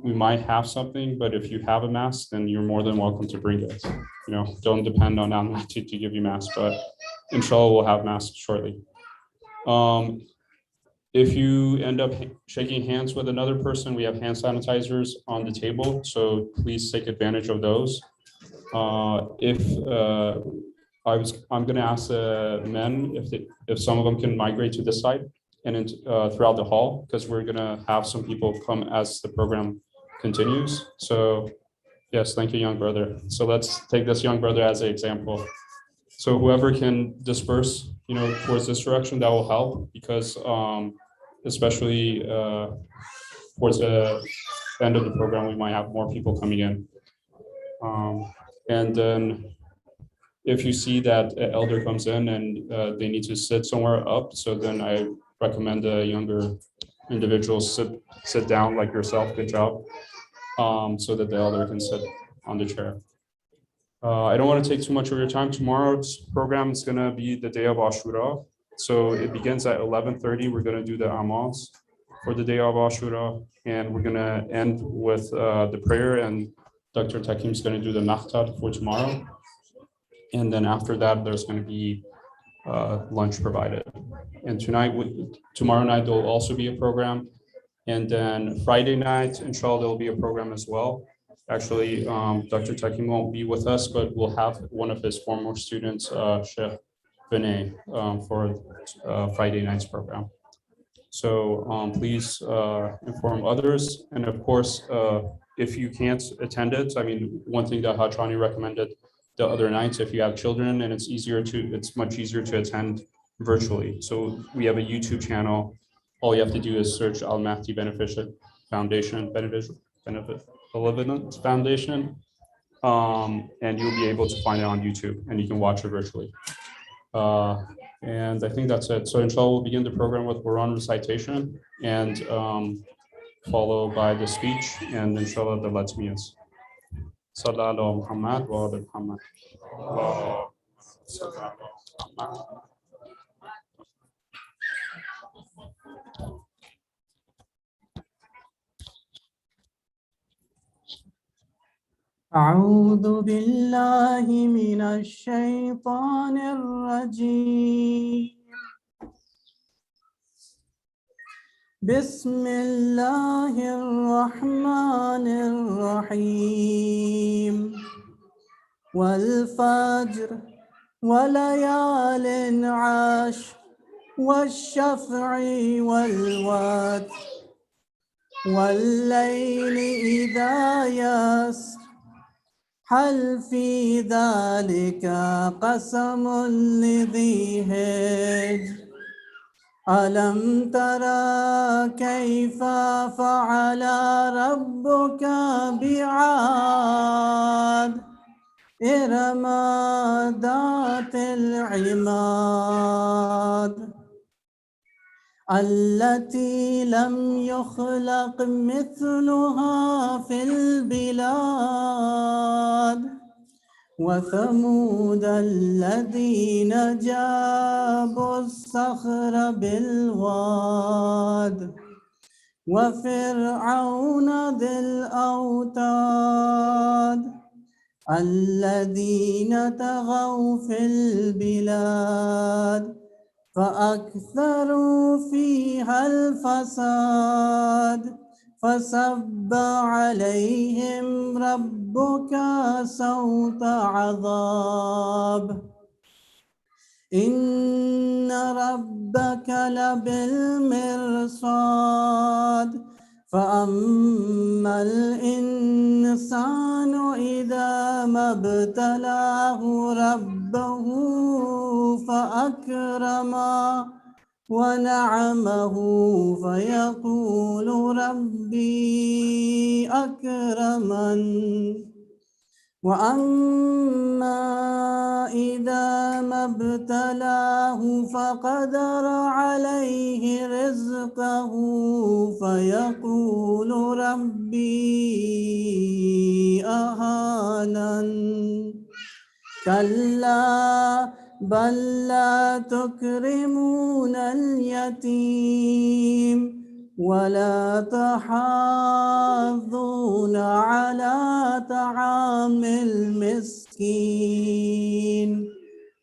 we might have something, but if you have a mask, then you're more than welcome to bring it. Don't depend on Al-Mahdi to give you masks, but inshallah we'll have masks shortly. If you end up shaking hands with another person, we have hand sanitizers on the table, so please take advantage of those. I'm going to ask the men if some of them can migrate to this side and throughout the hall, because we're going to have some people come as the program continues. So yes, thank you, young brother. So let's take this young brother as an example. So whoever can disperse, towards this direction, that will help, because especially towards the end of the program, we might have more people coming in. And then if you see that an elder comes in and they need to sit somewhere up, so then I recommend the younger individuals sit down like yourself, good job, so that the elder can sit on the chair. I don't want to take too much of your time. Tomorrow's program is going to be the day of Ashura. So it begins at 11:30. We're going to do the amals for the day of Ashura, and we're going to end with the prayer, and Dr. Takim is going to do the naftat for tomorrow. And then after that, there's going to be lunch provided. And tomorrow night, there will also be a program. And then Friday night, inshallah, there will be a program as well. Actually, Dr. Takim won't be with us, but we'll have one of his former students, Sheikh Vinay, for Friday night's program. So please inform others. And of course, if you can't attend it, one thing that Hajrani recommended the other nights, if you have children, and it's much easier to attend virtually. So we have a YouTube channel. All you have to do is search Al-Mahdi Benevolent Foundation, and you'll be able to find it on YouTube, and you can watch it virtually. And I think that's it. So inshallah, we'll begin the program with Quran recitation, and followed by the speech, and inshallah the Latmiyas. Sallallahu Muhammad wa ala Muhammad. أعوذ بالله من الشيطان الرجيم بسم الله الرحمن الرحيم والفجر وليال عشر والشفع والوتر والليل إذا يسر هل في ذلك قسم لذي هجر ألم ترى كيف فعل ربك بعاد إرم ذات العماد التي لم يخلق مثلها في البلاد وثمود الذين جابوا الصخر بالواد وفرعون ذي الأوتاد الذين طغوا في البلاد فأكثروا فيها الفساد فصب عليهم ربك سوط عذاب إن ربك لبالمرصاد فأما الإنسان إذا ما ابتلاه ربه فأكرمه ونعمه فيقول ربي أكرمن وأما إذا ما ابتلاه فقدر عليه رزقه فيقول ربي أهانن كلا بل لا تكرمون اليتيم ولا تحاضون كطعام المسكين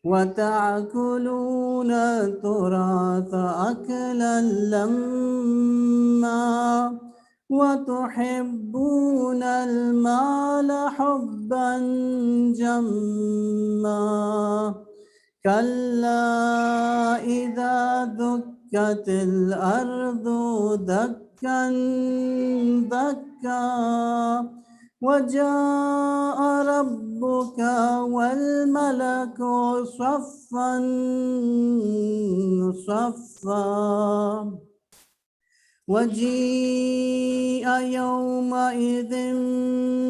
وتأكلون التراث أكلا لما وتحبون المال حبا جما كلا إذا دكت الأرض دكا دكا وجاء ربك والملك صفا صفا وجيء يومئذ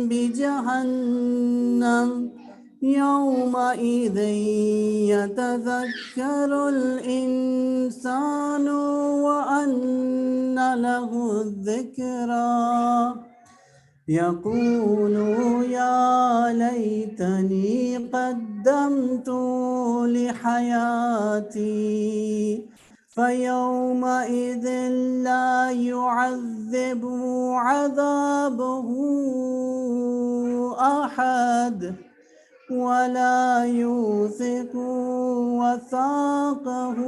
بجهنم يومئذ يتذكر الإنسان وأنى له الذكرى يقول يا ليتني قدمت لحياتي فيومئذ لا يعذب عذابه أحد ولا يوثق وثاقه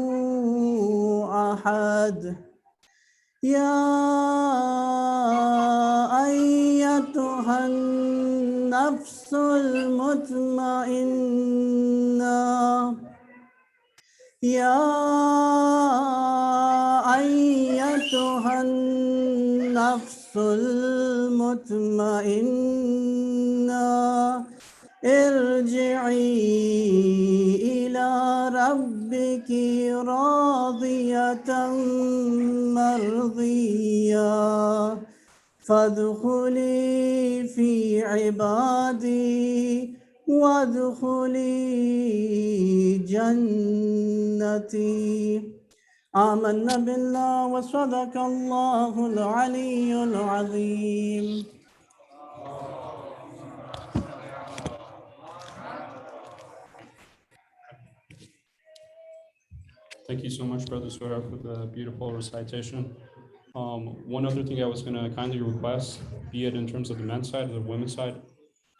أحد يا أيتها النفس المطمئنة يا أيتها النفس المطمئنة ارجعي إلى ربك راضية مرضية فادخلي في عبادي وادخلي جنتي آمنا بالله وصدق الله العلي العظيم. Thank you so much, Brother Suhaib, for the beautiful recitation. One other thing I was going to kindly request, be it in terms of the men's side or the women's side.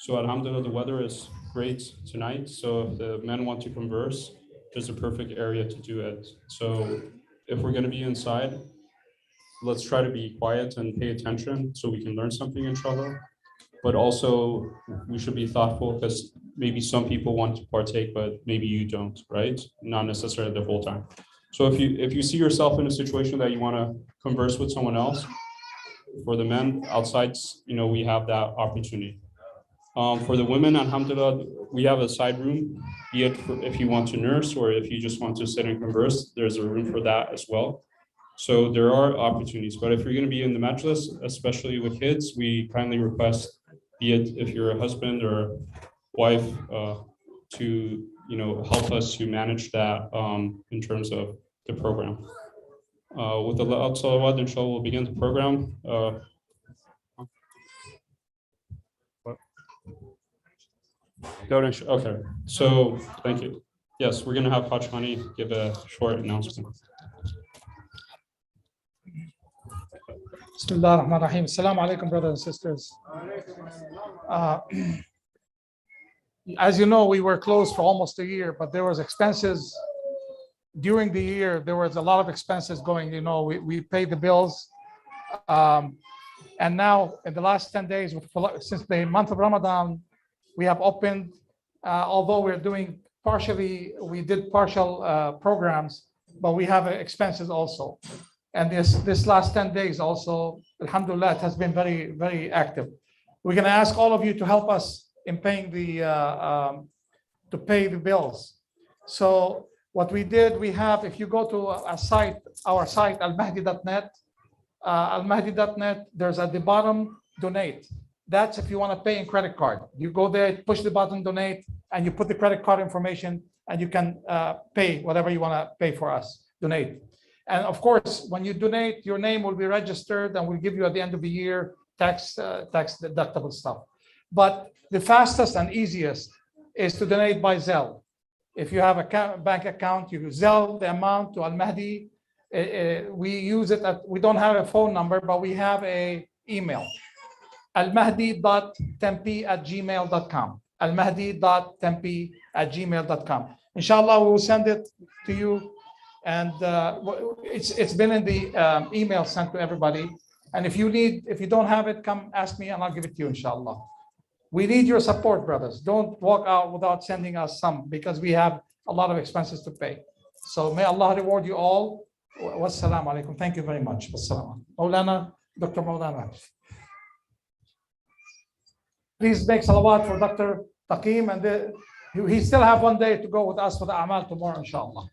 So alhamdulillah, the weather is great tonight. So if the men want to converse, there's a perfect area to do it. So if we're going to be inside, let's try to be quiet and pay attention so we can learn something, inshallah. But also we should be thoughtful because maybe some people want to partake, but maybe you don't, right? Not necessarily the whole time. So if you see yourself in a situation that you want to converse with someone else, for the men outside, we have that opportunity. For the women, alhamdulillah, we have a side room, be it if you want to nurse or if you just want to sit and converse, there's a room for that as well. So there are opportunities, but if you're going to be in the majlis, especially with kids, we kindly request, be it if you're a husband or wife, to help us to manage that in terms of the program. With the loud salawat, inshallah, we'll begin the program. Okay, so thank you. Yes, we're going to have Hajj Hani give a short announcement. Bismillah ar-Rahman ar-Rahim. Assalamu alaikum, brothers and sisters. As you know, we were closed for almost a year, but there was expenses during the year. There was a lot of expenses going, we paid the bills. And now in the last 10 days, since the month of Ramadan, we have opened, although we did partial programs, but we have expenses also. And this last 10 days also, alhamdulillah, it has been very, very active. We're going to ask all of you to help us in paying to pay the bills. So what we did, if you go to our site, Al-Mahdi.net, Al-Mahdi.net, there's at the bottom, donate. That's if you want to pay in credit card. You go there, push the button, donate, and you put the credit card information, and you can pay whatever you want to pay for us, donate. And of course, when you donate, your name will be registered and we'll give you at the end of the year tax deductible stuff. But the fastest and easiest is to donate by Zelle. If you have a bank account, you Zelle the amount to Al-Mahdi. We use it we don't have a phone number, but we have an email. almahdi.tempe@gmail.com. almahdi.tempe@gmail.com. Inshallah, we will send it to you. And it's been in the email sent to everybody. And if you don't have it, come ask me and I'll give it to you, inshallah. We need your support, brothers. Don't walk out without sending us some, because we have a lot of expenses to pay. So may Allah reward you all. Wassalamu alaikum. Thank you very much. Wassalamu. Maulana, Dr. Maulana. Please make salawat for Dr. Takim, and he still have one day to go with us for the Amal tomorrow, inshallah.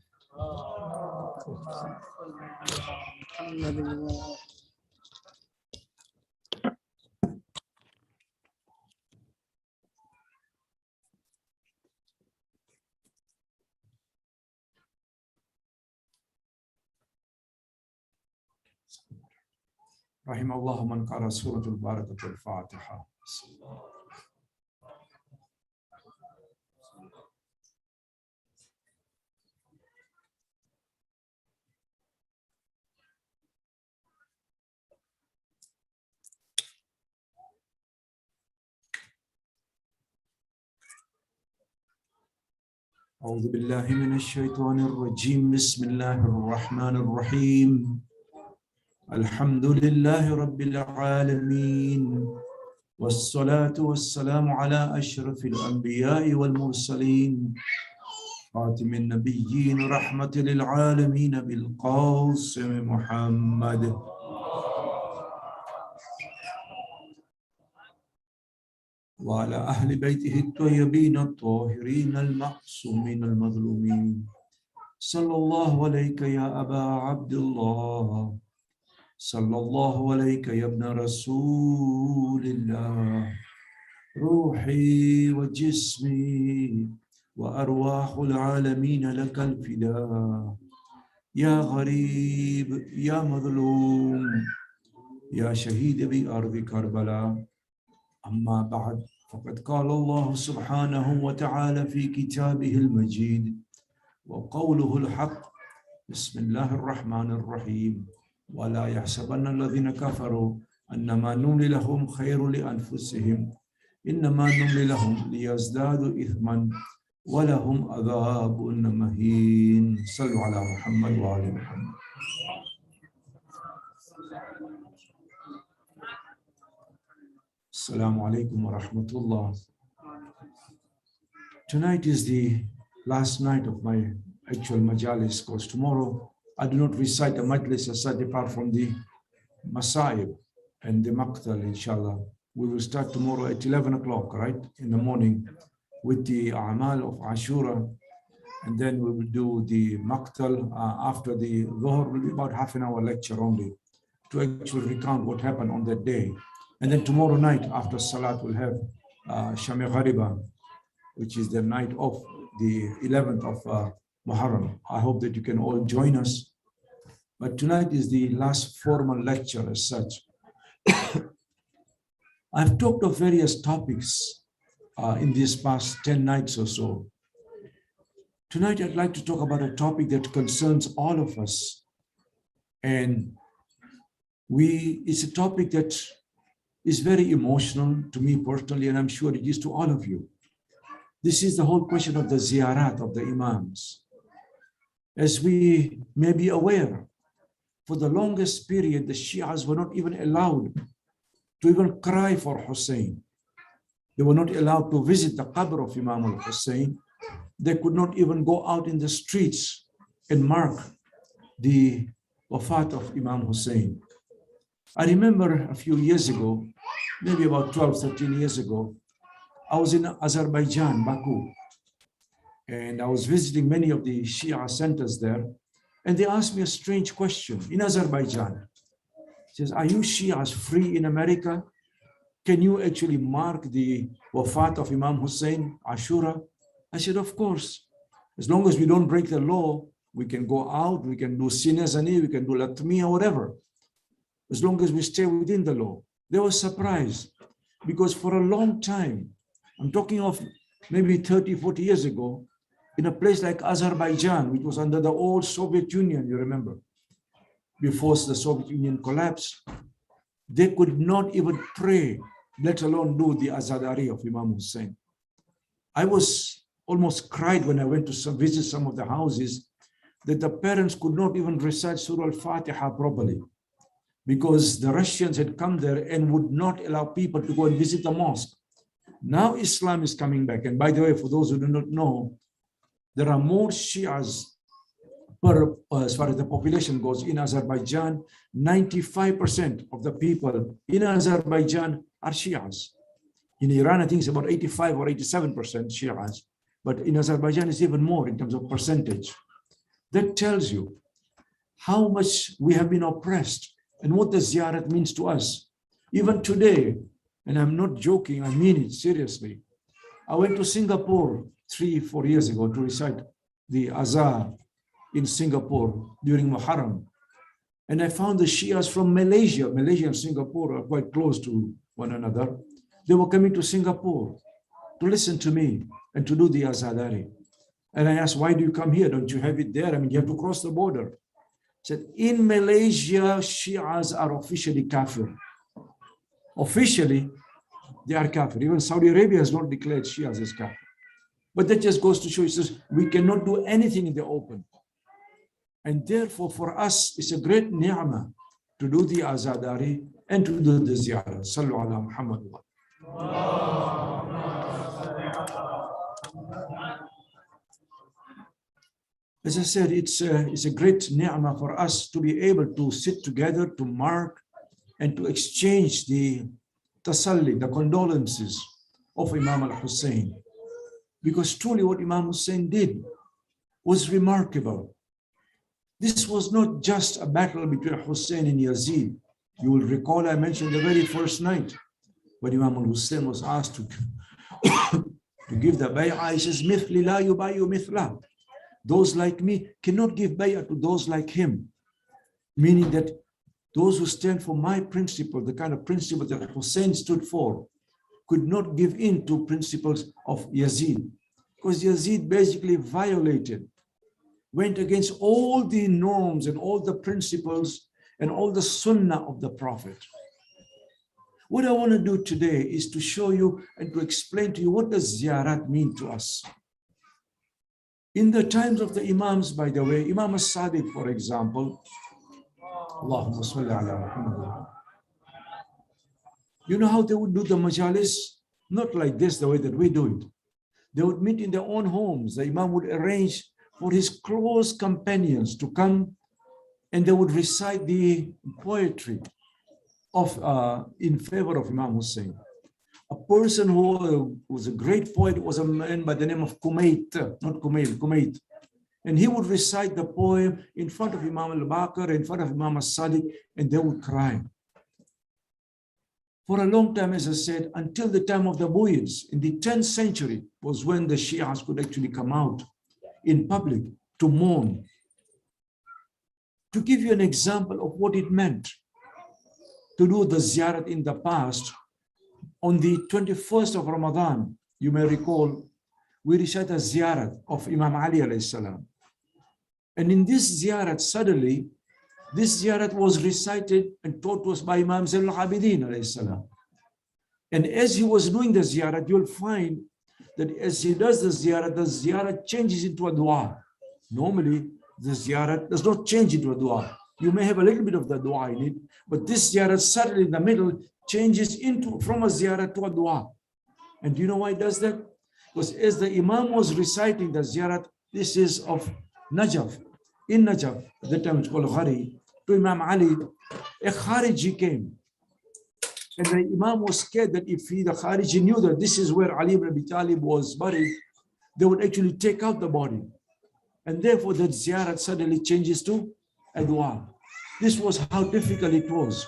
رحم الله من قرأ سورة الباركة الفاتحة. أعوذ بالله من الشيطان الرجيم. بسم الله الرحمن الرحيم. الحمد لله رب العالمين، والصلاة والسلام على أشرف الأنبياء والمرسلين، خاتم النبيين، رحمة للعالمين بالقاسم محمد. وعلى أهل بيته الطيبين الطاهرين المعصومين المظلومين. صلى الله عليك يا أبا عبد الله، صلى الله عليك يا ابن رسول الله. روحي وجسمي وأرواح العالمين لك الفداء، يا غريب يا مظلوم يا شهيد بأرض كربلاء. أما بعد، فقد قال الله سبحانه وتعالى في كتابه المجيد وقوله الحق. بسم الله الرحمن الرحيم. ولا يحسبن الذين كفروا أنما نملي لهم خير لأنفسهم، إنما نملي لهم ليزدادوا إثما ولهم عذاب مهين. صلوا على محمد وآل محمد. Assalamu alaikum wa rahmatullah. Tonight is the last night of my actual majalis, because tomorrow I do not recite the majlis as such apart from the Masaib and the Maqtal, inshallah. We will start tomorrow at 11 o'clock, right, in the morning with the Amal of Ashura, and then we will do the Maqtal after the Dhuhr. Will be about half an hour lecture only to actually recount what happened on that day. And then tomorrow night after Salat we'll have Shami Ghariba, which is the night of the 11th of Muharram. I hope that you can all join us. But tonight is the last formal lecture as such. I've talked of various topics in these past 10 nights or so. Tonight I'd like to talk about a topic that concerns all of us. And it's a topic that is very emotional to me personally, and I'm sure it is to all of you. This is the whole question of the ziyarat of the Imams. As we may be aware, for the longest period, the Shias were not even allowed to even cry for Hussein. They were not allowed to visit the qabr of Imam al-Hussein. They could not even go out in the streets and mark the wafat of Imam Hussein. I remember a few years ago, maybe about 12, 13 years ago, I was in Azerbaijan, Baku, and I was visiting many of the Shia centers there, and they asked me a strange question in Azerbaijan. It says, are you Shias free in America? Can you actually mark the wafat of Imam Hussein, Ashura? I said, of course. As long as we don't break the law, we can go out, we can do sinazani, we can do latmiya, whatever. As long as we stay within the law. They were surprised because for a long time, I'm talking of maybe 30, 40 years ago, in a place like Azerbaijan, which was under the old Soviet Union, you remember, before the Soviet Union collapsed, they could not even pray let alone do the Azadari of Imam Hussein. I was almost cried when I went to visit some of the houses that the parents could not even recite Surah Al-Fatiha properly because the Russians had come there and would not allow people to go and visit the mosque. Now Islam is coming back. And by the way, for those who do not know, there are more Shias as far as the population goes in Azerbaijan. 95% of the people in Azerbaijan are Shias. In Iran, I think it's about 85 or 87% Shias. But in Azerbaijan, it's even more in terms of percentage. That tells you how much we have been oppressed and what the ziyarat means to us. Even today, and I'm not joking, I mean it seriously. I went to Singapore 3-4 years ago to recite the Azhar in Singapore during Muharram. And I found the Shias from Malaysia. Malaysia and Singapore are quite close to one another. They were coming to Singapore to listen to me and to do the Azadari. And I asked, why do you come here? Don't you have it there? I mean, you have to cross the border. I said, in Malaysia, Shias are officially kafir. Officially, they are kafir. Even Saudi Arabia has not declared Shias as kafir. But that just goes to show you, we cannot do anything in the open. And therefore, for us, it's a great ni'mah to do the Azadari and to do the ziyarah. Sallu ala Muhammad. As I said, it's a great ni'mah for us to be able to sit together, to mark, and to exchange the tasalli, the condolences of Imam al-Hussein. Because truly what Imam Hussein did was remarkable. This was not just a battle between Hussein and Yazid. You will recall I mentioned the very first night when Imam al-Hussein was asked to give the bay'ah. He says, "Mithli la yubayyu mithla." Those like me cannot give bay'ah to those like him. Meaning that those who stand for my principle, the kind of principle that Hussein stood for, could not give in to principles of Yazid. Because Yazid basically violated, went against all the norms and all the principles and all the sunnah of the Prophet. What I want to do today is to show you and to explain to you what does ziyarat mean to us. In the times of the Imams, by the way, Imam as-Sadiq, for example, Allahumma salli ala Muhammad. You know how they would do the majalis? Not like this, the way that we do it. They would meet in their own homes. The Imam would arrange for his close companions to come and they would recite the poetry of in favor of Imam Hussein. A person who was a great poet was a man by the name of Kumayt, not Kumail, Kumayt. And he would recite the poem in front of Imam al-Baqir, in front of Imam al-Sadiq, and they would cry. For a long time, as I said, until the time of the Buyids, in the 10th century, was when the Shias could actually come out in public to mourn. To give you an example of what it meant to do the ziyarat in the past, on the 21st of Ramadan, you may recall, we recite a ziyarat of Imam Ali alayhi salam. And in this ziyarat, suddenly, this ziyarat was recited and taught to us by Imam Al-Abidin alayhi salam. And as he was doing the ziyarat, you'll find that as he does the ziyarat changes into a dua. Normally, the ziyarat does not change into a dua. You may have a little bit of the dua in it, but this ziyarat suddenly in the middle changes into from a ziyarat to a dua. And do you know why it does that? Because as the Imam was reciting the ziyarat, this is of Najaf. In Najaf, at the time it's called Ghari, to Imam Ali, a Khariji came. And the Imam was scared that if the Khariji knew that this is where Ali ibn Abi Talib was buried, they would actually take out the body. And therefore that ziyarat suddenly changes to a dua. This was how difficult it was.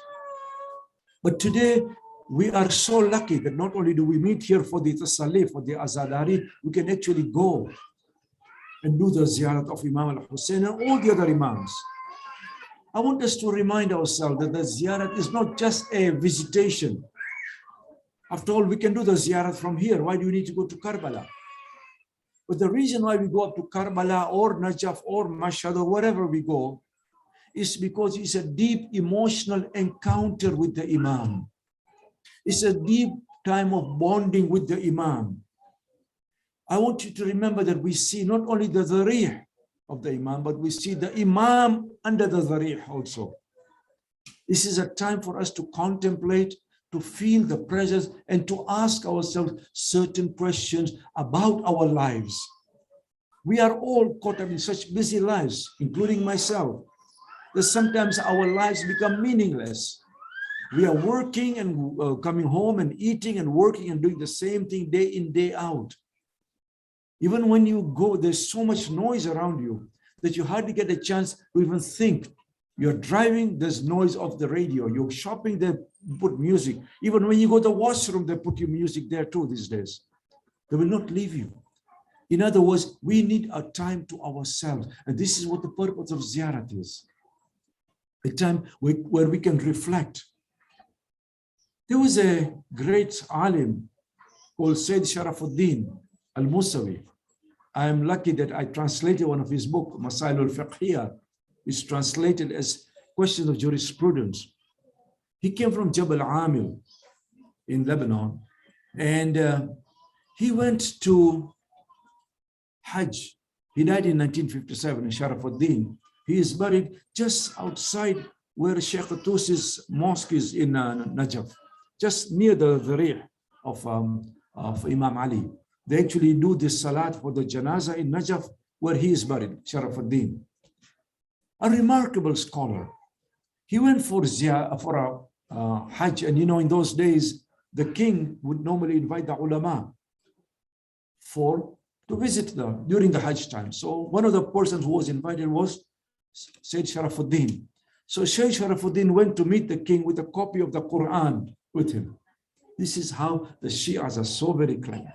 But today, we are so lucky that not only do we meet here for the tasalli, for the azadari, we can actually go and do the ziyarat of Imam al-Hussein and all the other Imams. I want us to remind ourselves that the ziyarat is not just a visitation. After all, we can do the ziyarat from here. Why do we need to go to Karbala? But the reason why we go up to Karbala or Najaf or Mashhad or wherever we go is because it's a deep emotional encounter with the Imam. It's a deep time of bonding with the Imam. I want you to remember that we see not only the dharih of the Imam, but we see the Imam under the dharih also. This is a time for us to contemplate, to feel the presence, and to ask ourselves certain questions about our lives. We are all caught up in such busy lives, including myself, that sometimes our lives become meaningless. We are working and coming home and eating and working and doing the same thing day in, day out. Even when you go, there's so much noise around you that you hardly get a chance to even think. You're driving, there's noise of the radio. You're shopping, they put music. Even when you go to the washroom, they put your music there too these days. They will not leave you. In other words, we need a time to ourselves. And this is what the purpose of ziyarat is. A time where we can reflect. There was a great alim called Sayyid Sharafuddin Al-Musawi. I am lucky that I translated one of his books, Masail al-Fiqhiyah. It's translated as Questions of Jurisprudence. He came from Jabal Amil in Lebanon, and he went to Hajj. He died in 1957 in Sharafuddin. He is buried just outside where Sheikh Tusi's mosque is in Najaf, just near the Dharih of Imam Ali. They actually do this salat for the janazah in Najaf, where he is buried, Sharafuddin. A remarkable scholar. He went for a Hajj, and in those days, the king would normally invite the ulama to visit them during the Hajj time. So one of the persons who was invited was Sayyid Sharafuddin. So Sayyid Sharafuddin went to meet the king with a copy of the Quran with him. This is how the Shias are so very clever.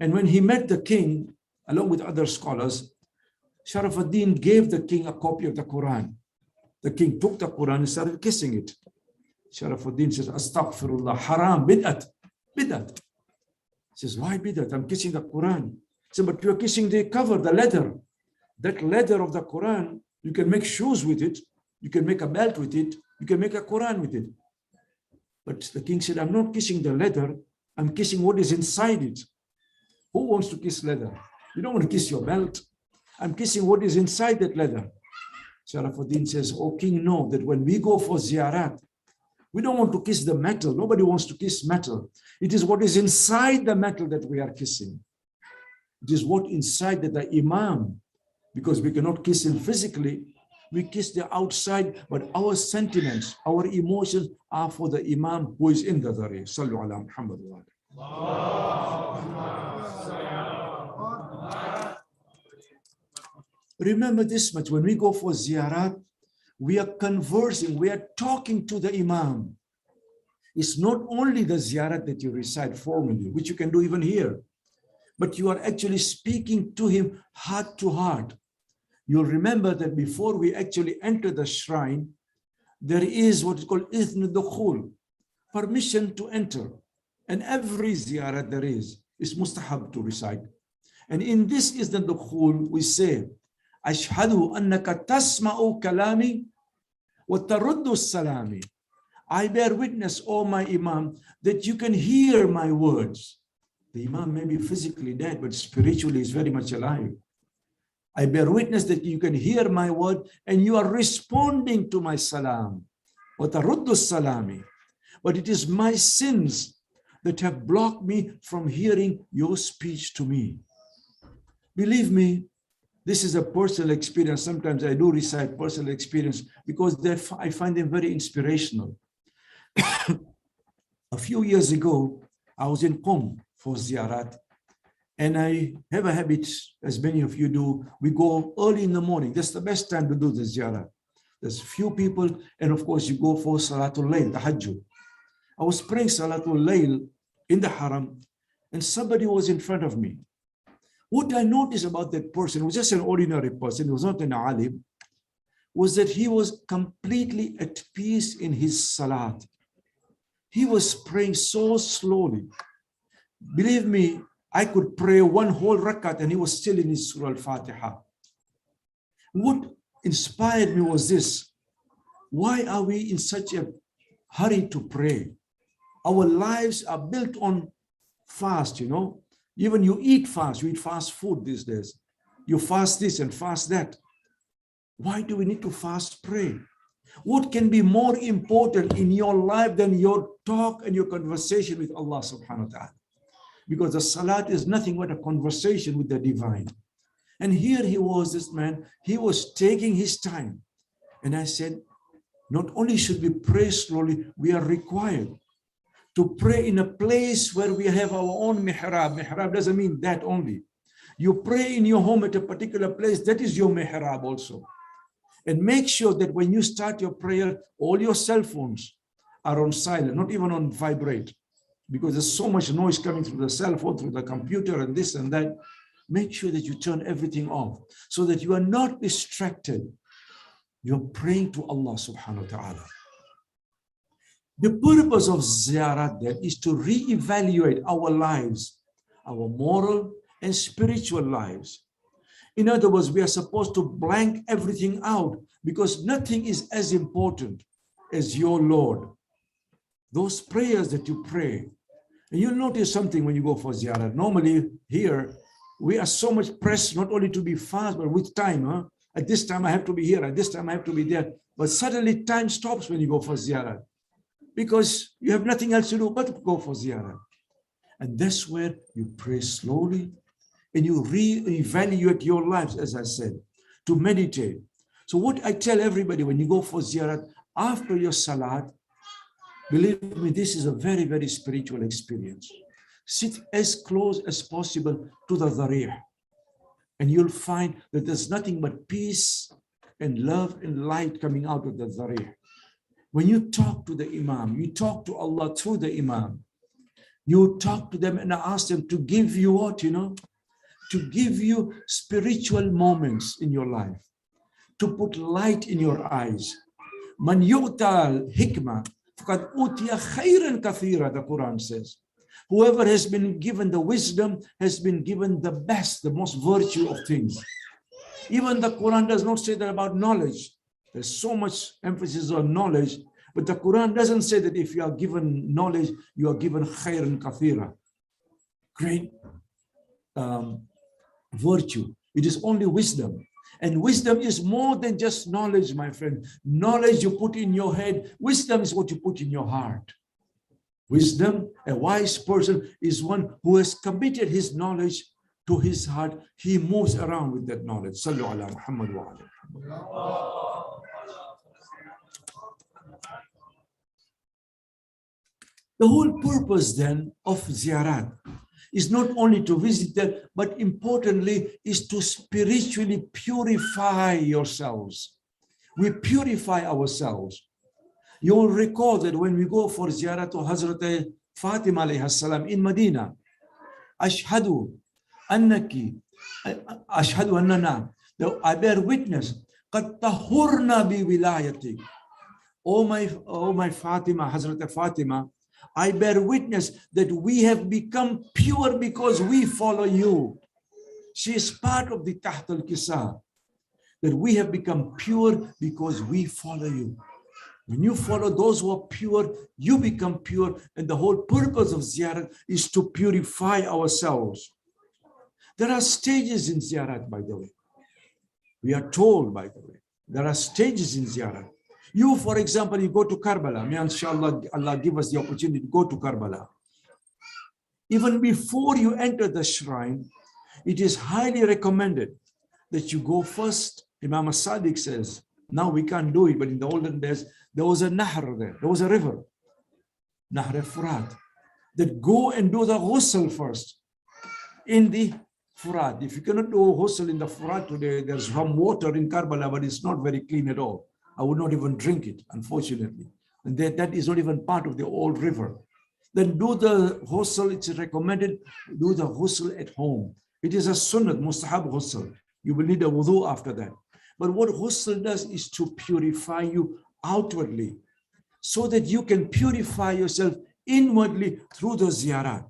And when he met the king, along with other scholars, Sharafuddin gave the king a copy of the Quran. The king took the Quran and started kissing it. Sharafuddin says, Astaghfirullah, haram, bid'at, bid'at. He says, why bid'at? I'm kissing the Quran. He said, but you're kissing the cover, the leather. That leather of the Quran, you can make shoes with it, you can make a belt with it, you can make a Quran with it. But the king said, I'm not kissing the leather, I'm kissing what is inside it. Who wants to kiss leather? You don't want to kiss your belt. I'm kissing what is inside that leather. Sharafuddin says, oh king, know that when we go for ziyarat, we don't want to kiss the metal. Nobody wants to kiss metal. It is what is inside the metal that we are kissing. It is what inside that the Imam, because we cannot kiss him physically, we kiss the outside, but our sentiments, our emotions are for the Imam who is in the Dharih. Sallu ala Muhammad wa Remember this much, when we go for ziyarat, we are conversing, we are talking to the Imam. It's not only the ziyarat that you recite formally, which you can do even here, but you are actually speaking to him heart to heart. You'll remember that before we actually enter the shrine, there is what is called Izn Dukhul, permission to enter. And every ziyarat there is mustahab to recite. And in this Izn Dukhul, we say, Ashhadu annaka tasma'u kalami wa taruddu salami. I bear witness, O my Imam, that you can hear my words. The Imam may be physically dead, but spiritually is very much alive. I bear witness that you can hear my word and you are responding to my salam. Wa taruddu salami. But it is my sins that have blocked me from hearing your speech to me. Believe me, this is a personal experience. Sometimes I do recite personal experience because I find them very inspirational. A few years ago, I was in Qom for ziyarat, and I have a habit, as many of you do, we go early in the morning. That's the best time to do the ziyarat. There's few people, and of course you go for Salatul Layl, tahajjud. I was praying Salatul Layl in the Haram, and somebody was in front of me. What I noticed about that person, was just an ordinary person, he was not an alim, was that he was completely at peace in his salat. He was praying so slowly. Believe me, I could pray one whole rakat and he was still in his Surah Al-Fatiha. What inspired me was this: why are we in such a hurry to pray? Our lives are built on fast, Even you eat fast food these days. You fast this and fast that. Why do we need to fast pray? What can be more important in your life than your talk and your conversation with Allah subhanahu wa ta'ala? Because the salat is nothing but a conversation with the divine. And here he was, this man, he was taking his time. And I said, not only should we pray slowly, we are required to pray in a place where we have our own mihrab. Mihrab doesn't mean that only. You pray in your home at a particular place, that is your mihrab also. And make sure that when you start your prayer, all your cell phones are on silent, not even on vibrate, because there's so much noise coming through the cell phone, through the computer and this and that. Make sure that you turn everything off so that you are not distracted. You're praying to Allah subhanahu wa ta'ala. The purpose of ziyarat then is to reevaluate our lives, our moral and spiritual lives. In other words, we are supposed to blank everything out because nothing is as important as your Lord. Those prayers that you pray, and you'll notice something when you go for ziyarat. Normally here, we are so much pressed not only to be fast, but with time. At this time I have to be here, at this time I have to be there. But suddenly time stops when you go for ziyarat because you have nothing else to do but to go for ziyarat. And that's where you pray slowly and you re-evaluate your lives, as I said, to meditate. So what I tell everybody when you go for ziyarat, after your salat, believe me, this is a very, very spiritual experience. Sit as close as possible to the dharih, and you'll find that there's nothing but peace and love and light coming out of the dharih. When you talk to the Imam, you talk to Allah through the Imam. You talk to them and ask them to give you what, to give you spiritual moments in your life, to put light in your eyes. Man yu'tal hikmah, faqad utiya khayran kathira, the Quran says. Whoever has been given the wisdom has been given the best, the most virtue of things. Even the Quran does not say that about knowledge. There's so much emphasis on knowledge, but the Quran doesn't say that if you are given knowledge, you are given khairan kathira, great virtue. It is only wisdom. And wisdom is more than just knowledge, my friend. Knowledge you put in your head. Wisdom is what you put in your heart. Wisdom, a wise person, is one who has committed his knowledge to his heart. He moves around with that knowledge. Sallu ala Muhammad wa ala. The whole purpose then of ziyarat is not only to visit them, but importantly is to spiritually purify yourselves. We purify ourselves. You will recall that when we go for ziyarat to Hazrat Fatima alayhi salam in Medina, Ashhadu annaki, Ashhadu annana, I bear witness, qad tahurna bi wilayatik. Oh my Fatima, Hazrat Fatima, I bear witness that we have become pure because we follow you. She is part of the Taht al-Kisa, that we have become pure because we follow you. When you follow those who are pure, you become pure. And the whole purpose of ziyarat is to purify ourselves. There are stages in ziyarat, by the way. We are told, by the way, there are stages in ziyarat. You, for example, you go to Karbala. May inshallah Allah give us the opportunity to go to Karbala. Even before you enter the shrine, it is highly recommended that you go first. Imam As-Sadiq says, now we can't do it, but in the olden days, there was a nahr there. There was a river, Nahr al-Furat, that go and do the ghusl first in the Furat. If you cannot do ghusl in the Furat today, there's some water in Karbala, but it's not very clean at all. I would not even drink it, unfortunately. And that is not even part of the old river. Then do the ghusl, it's recommended, do the ghusl at home. It is a sunnat, mustahab ghusl. You will need a wudu after that. But what ghusl does is to purify you outwardly, so that you can purify yourself inwardly through the ziyarat.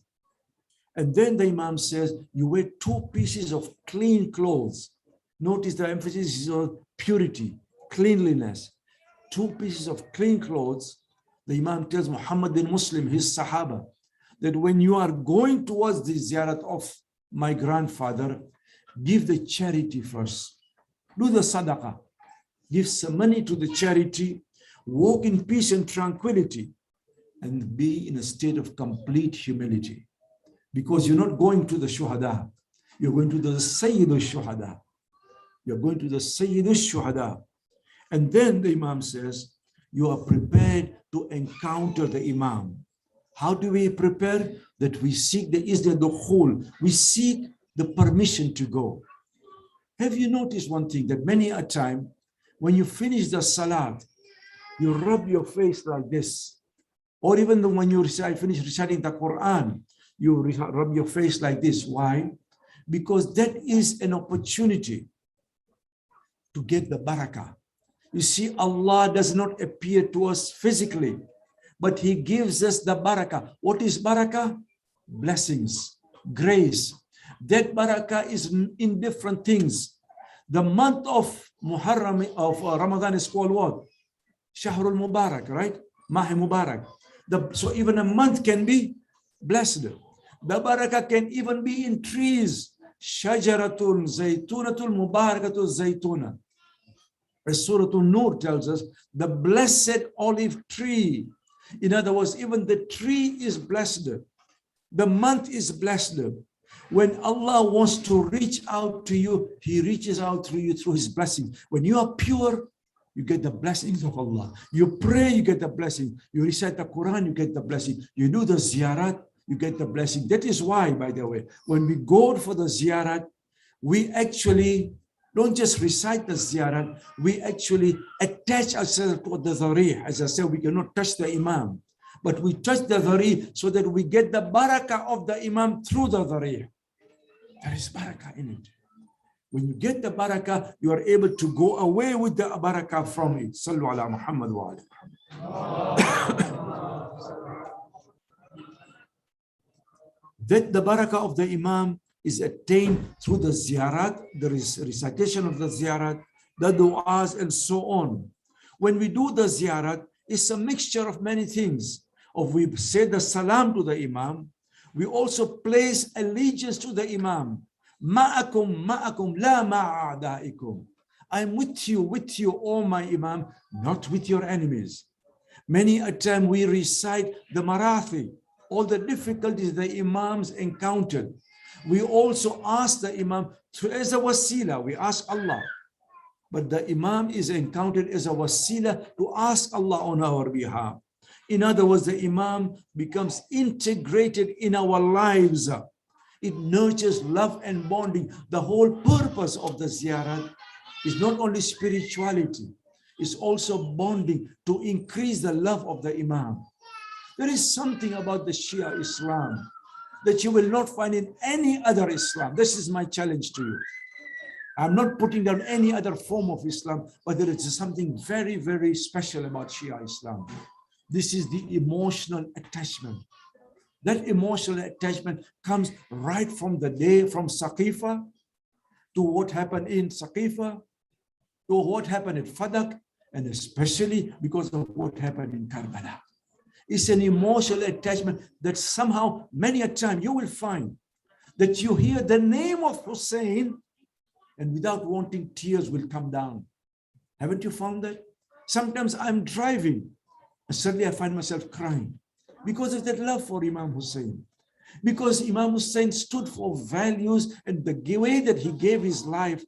And then the Imam says, you wear 2 pieces of clean clothes. Notice the emphasis is on purity, cleanliness. 2 pieces of clean clothes. The Imam tells Muhammad bin Muslim, his Sahaba, that when you are going towards the ziyarat of my grandfather, give the charity first. Do the sadaqah. Give some money to the charity. Walk in peace and tranquility. And be in a state of complete humility. Because you're not going to the shuhada. You're going to the Sayyid al-Shuhada. You're going to the Sayyid al-Shuhada. And then the Imam says, you are prepared to encounter the Imam. How do we prepare? That we seek the Izna Dukhul. We seek the permission to go. Have you noticed one thing? That many a time, when you finish the salat, you rub your face like this. Or even when you finish reciting the Quran, you rub your face like this. Why? Because that is an opportunity to get the barakah. You see, Allah does not appear to us physically, but He gives us the barakah. What is barakah? Blessings, grace. That barakah is in different things. The month of Muharram, of Ramadan is called what? Shahrul Mubarak, right? Mahi Mubarak. So even a month can be blessed. The barakah can even be in trees. Shajaratul Zaytunatul Mubarakatul Zaytuna. As Surah An-Nur tells us, the blessed olive tree. In other words, even the tree is blessed. The month is blessed. When Allah wants to reach out to you, He reaches out to you through His blessing. When you are pure, you get the blessings of Allah. You pray, you get the blessing. You recite the Quran, you get the blessing. You do the ziyarat, you get the blessing. That is why, by the way, when we go for the ziyarat, we actually don't just recite the ziyarat, we actually attach ourselves to the dharih. As I said, we cannot touch the Imam, but we touch the dharih so that we get the barakah of the Imam through the dharih. There is barakah in it. When you get the barakah, you are able to go away with the barakah from it. Sallu ala Muhammad wa ala. That the barakah of the Imam is attained through the ziyarat, the recitation of the ziyarat, the du'as, and so on. When we do the ziyarat, it's a mixture of many things. We say the salam to the Imam, we also place allegiance to the Imam. Ma'akum, ma'akum, la ma'a'adaikum. I'm with you, oh my Imam, not with your enemies. Many a time we recite the marathi, all the difficulties the Imams encountered. We also ask the Imam as a wasila, we ask Allah. But the Imam is encountered as a wasila to ask Allah on our behalf. In other words, the Imam becomes integrated in our lives. It nurtures love and bonding. The whole purpose of the ziyarat is not only spirituality, it's also bonding to increase the love of the Imam. There is something about the Shia Islam that you will not find in any other Islam. This is my challenge to you. I'm not putting down any other form of Islam, but there is something very, very special about Shia Islam. This is the emotional attachment. That emotional attachment comes right from the day, from Saqifa to what happened in Saqifa, to what happened at Fadak, and especially because of what happened in Karbala. It's an emotional attachment that somehow, many a time, you will find that you hear the name of Hussein, and without wanting, tears will come down. Haven't you found that? Sometimes I'm driving, and suddenly I find myself crying because of that love for Imam Hussein. Because Imam Hussein stood for values, and the way that he gave his life,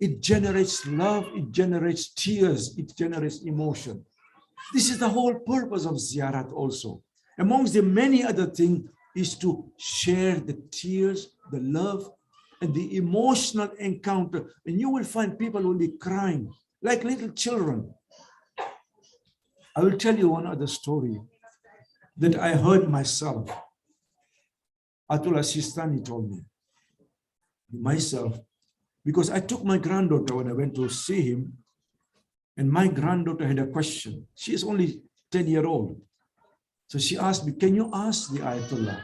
it generates love, it generates tears, it generates emotion. This is the whole purpose of ziyarat also. Amongst the many other things is to share the tears, the love, and the emotional encounter. And you will find people will be crying like little children. I will tell you one other story that I heard myself. Atullah Sistani told me. Myself, because I took my granddaughter when I went to see him, and my granddaughter had a question. She is only 10-year-old. So she asked me, can you ask the Ayatollah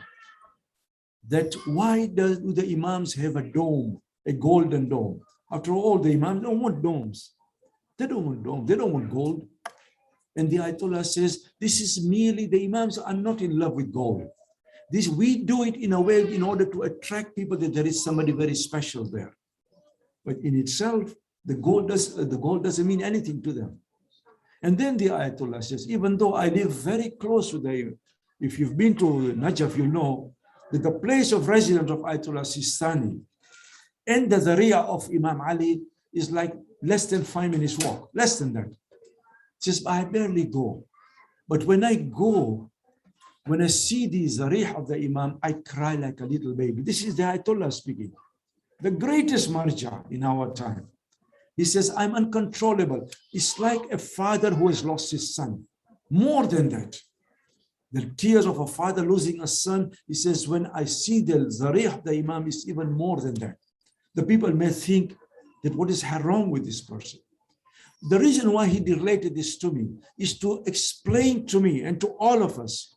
that why do the Imams have a dome, a golden dome? After all, the Imams don't want domes. They don't want domes. They don't want gold. And the Ayatollah says, this is merely, the Imams are not in love with gold. This, we do it in a way in order to attract people that there is somebody very special there. But in itself, the gold doesn't mean anything to them. And then the Ayatollah says, even though I live very close to the, if you've been to Najaf, you know that the place of residence of Ayatollah Sistani and the Zaria of Imam Ali is like less than 5 minutes walk, less than that. Just I barely go. But when I go, when I see the Zarih of the Imam, I cry like a little baby. This is the Ayatollah speaking, the greatest marja in our time. He says, I'm uncontrollable. It's like a father who has lost his son. More than that, the tears of a father losing a son, he says, when I see the Zarih of the Imam, is even more than that. The people may think that what is wrong with this person? The reason why he related this to me is to explain to me and to all of us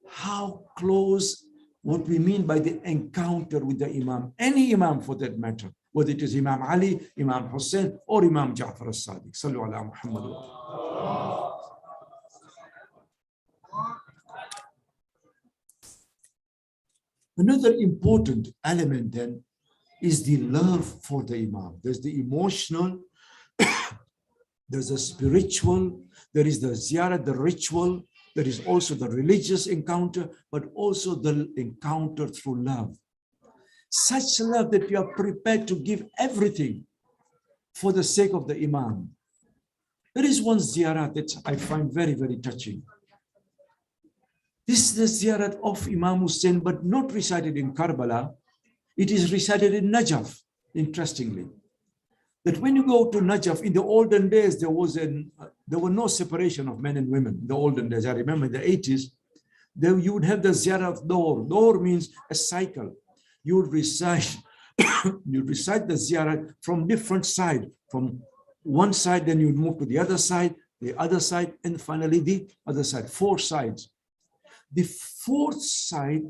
how close, what we mean by the encounter with the Imam, any Imam for that matter, whether it is Imam Ali, Imam Hussein, or Imam Ja'far as-Sadiq. Sallu ala Muhammad. Another important element then is the love for the Imam. There's the emotional, there's the spiritual, there is the ziyarah, the ritual, there is also the religious encounter, but also the encounter through love. Such love that you are prepared to give everything for the sake of the Imam. There is one ziyarah that I find very, very touching. This is the ziyarah of Imam Hussein, but not recited in Karbala. It is recited in Najaf, interestingly. That when you go to Najaf, in the olden days, there were no separation of men and women. In the olden days, I remember in the 80s, you would have the ziyarah of Dor. Dor means a cycle. You would recite, the ziyarah from different side. From one side, then you would move to the other side, and finally the other side. 4 sides. The 4th side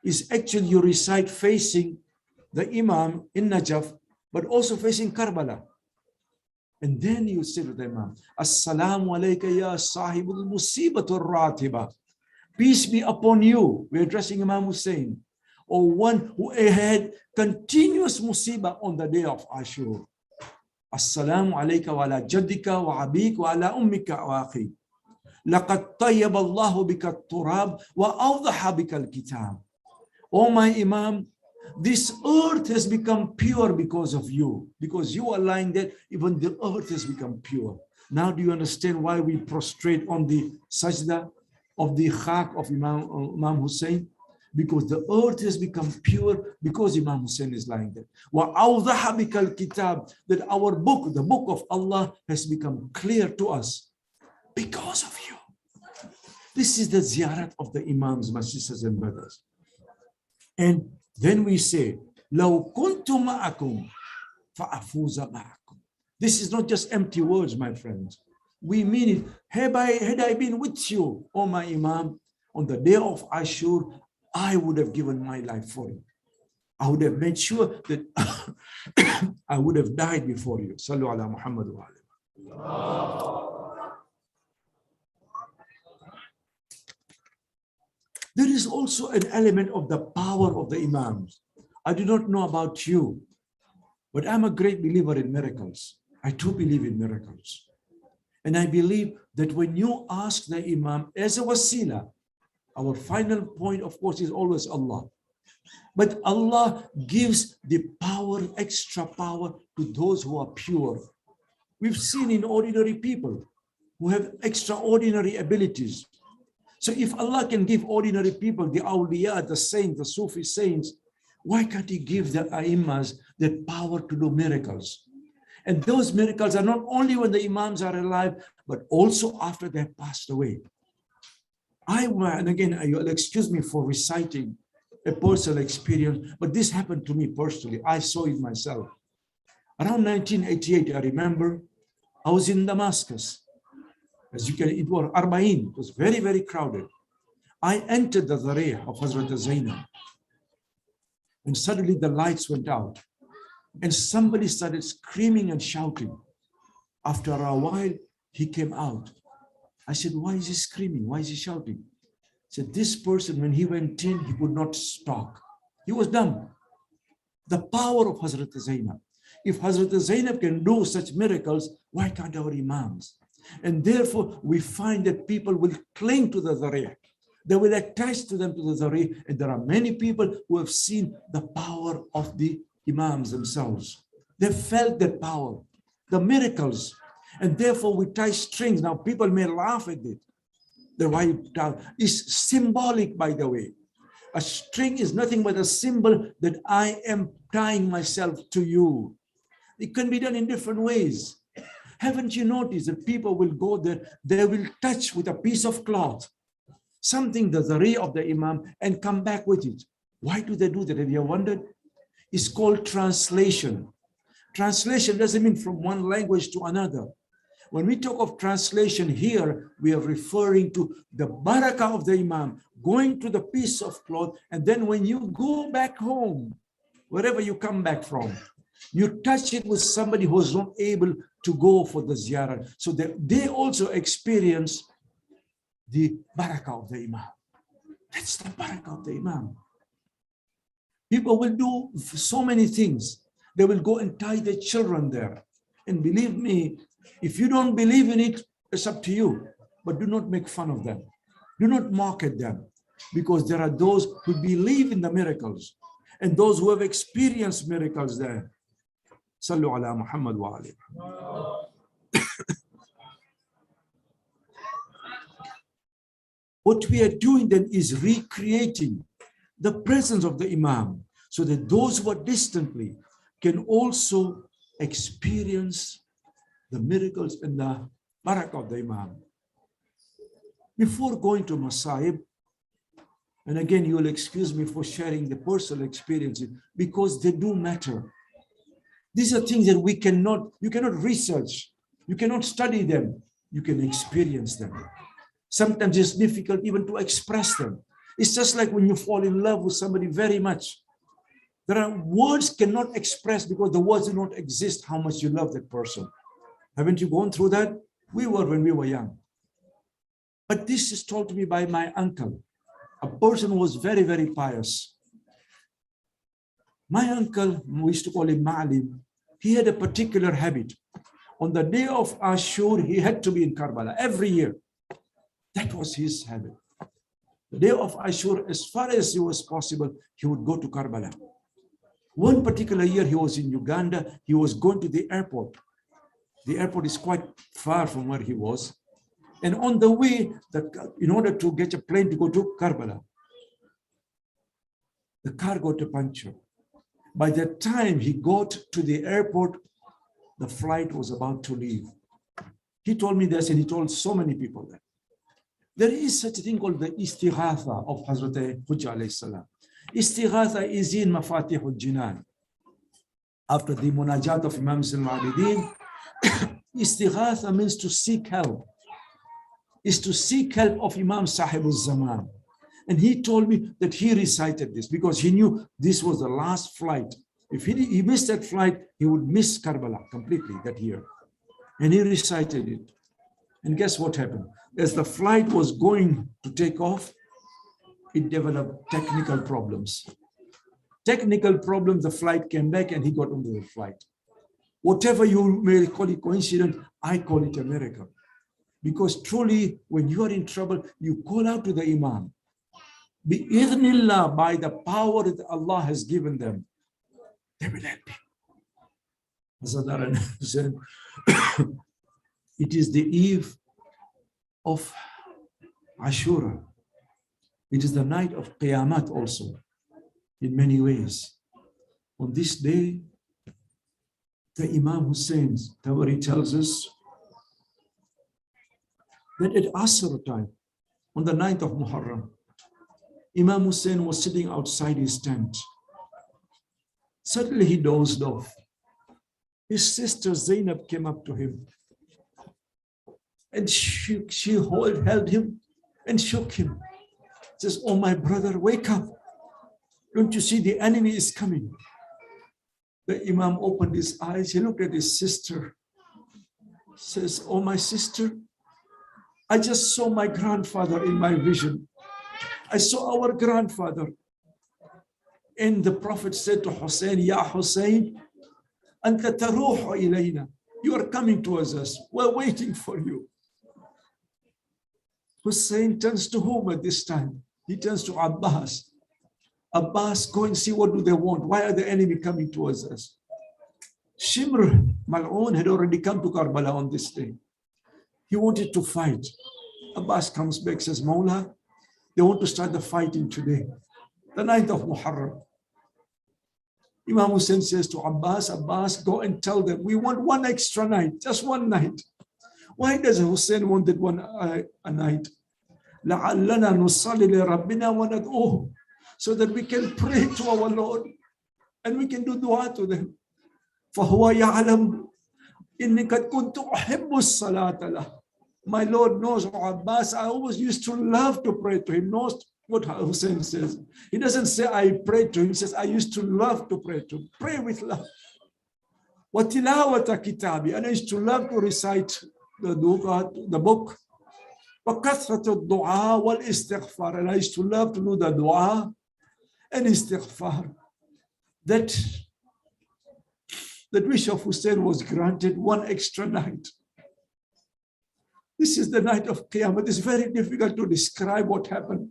is actually you recite facing the Imam in Najaf, but also facing Karbala. And then you say to the Imam, Assalamu alayka ya sahibul musibatul ratiba. Peace be upon you. We're addressing Imam Hussein, or one who had continuous musibah on the day of Ashura. Assalamu alayka wa ala jaddika wa abik wa ala ummika wa akhi. لَقَدْ طَيَّبَ اللَّهُ بِكَ التُّرَابِ وَأَوْضَحَ بِكَ الْكِتَابِ. Oh my Imam, this earth has become pure because of you. Because you are lying there, even the earth has become pure. Now do you understand why we prostrate on the sajda of the khak of Imam Hussein? Because the earth has become pure because Imam Hussein is lying there. وَأَوْضَحَ بِكَ الْكِتَابِ. That our book, the book of Allah, has become clear to us because of you. This is the ziyarat of the Imams, my sisters and brothers. And then we say, لَوْ كُنْتُ مَعَكُمْ فَأَفُوزَ مَعَكُمْ. This is not just empty words, my friends. We mean it. Had I been with you, oh my Imam, on the day of Ashur, I would have given my life for you. I would have made sure that I would have died before you. Sallu ala Muhammad wa alayhi. There is also an element of the power of the Imams. I do not know about you, but I'm a great believer in miracles. I do believe in miracles. And I believe that when you ask the Imam as a wasila, our final point, of course, is always Allah. But Allah gives the power, extra power, to those who are pure. We've seen in ordinary people who have extraordinary abilities. So if Allah can give ordinary people, the awliya, the saints, the Sufi saints, why can't He give the Aimmas that power to do miracles? And those miracles are not only when the Imams are alive, but also after they have passed away. And again, you'll excuse me for reciting a personal experience, but this happened to me personally. I saw it myself. Around 1988, I remember, I was in Damascus. As you can, it was Arba'in. It was very, very crowded. I entered the Dareh of Hazrat Zainab. And suddenly the lights went out. And somebody started screaming and shouting. After a while, he came out. I said, why is he screaming? Why is he shouting? He said, this person, when he went in, he could not talk. He was dumb. The power of Hazrat Zainab. If Hazrat Zainab can do such miracles, why can't our Imams? And therefore, we find that people will cling to the Zari'. They will attach to them to the Zari'. And there are many people who have seen the power of the Imams themselves. They felt that power, the miracles. And therefore, we tie strings. Now, people may laugh at it. The why is symbolic, by the way. A string is nothing but a symbol that I am tying myself to you. It can be done in different ways. Haven't you noticed that people will go there, they will touch with a piece of cloth, something the Zari of the Imam, and come back with it. Why do they do that? Have you wondered? It's called translation. Translation doesn't mean from one language to another. When we talk of translation here, we are referring to the barakah of the Imam, going to the piece of cloth, and then when you go back home, wherever you come back from, you touch it with somebody who is not able to go for the ziyarah. So they also experience the barakah of the Imam. That's the barakah of the Imam. People will do so many things. They will go and tie their children there. And believe me, if you don't believe in it, it's up to you. But do not make fun of them. Do not mock at them. Because there are those who believe in the miracles and those who have experienced miracles there. Sallu ala Muhammad wa alayhi. What we are doing then is recreating the presence of the Imam so that those who are distantly can also experience the miracles and the barakah of the Imam. Before going to Masaib, and again, you will excuse me for sharing the personal experiences because they do matter. These are things that you cannot research, you cannot study them, you can experience them. Sometimes it's difficult even to express them. It's just like when you fall in love with somebody very much. There are words cannot express because the words do not exist how much you love that person. Haven't you gone through that? We were when we were young. But this is told to me by my uncle, a person who was very, very pious. My uncle, we used to call him Ma'alim, he had a particular habit. On the day of Ashura, he had to be in Karbala every year. That was his habit. The day of Ashura, as far as it was possible, he would go to Karbala. One particular year, he was in Uganda. He was going to the airport. The airport is quite far from where he was. And on the way, in order to get a plane to go to Karbala, the car got a puncture. By the time he got to the airport, the flight was about to leave. He told me this, and he told so many people that. There is such a thing called the istighatha of Hazrat Hujjah alayhi salam. Istighatha is in Mafatihul Jinan. After the munajat of Imams al-Abidin, istighatha means to seek help. Is to seek help of Imam Sahibul Zaman. And he told me that he recited this because he knew this was the last flight. If he missed that flight, he would miss Karbala completely that year. And he recited it. And guess what happened? As the flight was going to take off, it developed technical problems. Technical problems, the flight came back and he got onto the flight. Whatever you may call it coincidence, I call it a miracle. Because truly, when you are in trouble, you call out to the Imam. Bi-idhnillah, by the power that Allah has given them, they will help you. It is the eve of Ashura. It is the night of Qiyamah also, in many ways. On this day, the Imam Hussein's Tabari tells us that at Asr time, on the 9th of Muharram, Imam Hussein was sitting outside his tent. Suddenly he dozed off. His sister Zainab came up to him and she held him and shook him. Says, "Oh, my brother, wake up. Don't you see the enemy is coming?" The Imam opened his eyes. He looked at his sister. Says, "Oh, my sister, I just saw my grandfather in my vision. I saw our grandfather. And the Prophet said to Hussein, Ya Hussein, Anta taruhu ilayna. You are coming towards us. We're waiting for you. Hussein turns to whom at this time? He turns to Abbas. Abbas, go and see what do they want. Why are the enemy coming towards us? Shimr Mal'un had already come to Karbala on this day. He wanted to fight. Abbas comes back, says, Mawla, they want to start the fighting today, the 9th of Muharram. Imam Hussein says to Abbas, Abbas, go and tell them, we want one extra night, just one night. Why does Hussein want that one a night? لَعَلَّنَا نُصَلِّ لِرَبِّنَا وَنَدْعُوهُ, so that we can pray to our Lord and we can do dua to them. فَهُوَ يَعْلَمُ إِنِّي قَدْ كُنْتُ أُحِبُّ الصَّلَاةَ لَهُ. My Lord knows, Abbas, I always used to love to pray to him. Knows what Hussein says. He doesn't say I pray to him. He says I used to love to pray to him. Pray with love. وَتِلَاوَةَ كِتَابِ, and I used to love to recite the book. وَكَثْرَةُ الدُّعَاء وَالْإِسْتِغْفَارِ, and I used to love to do the dua and istighfar. That wish of Hussein was granted one extra night. This is the night of Qiyamah. It's very difficult to describe what happened.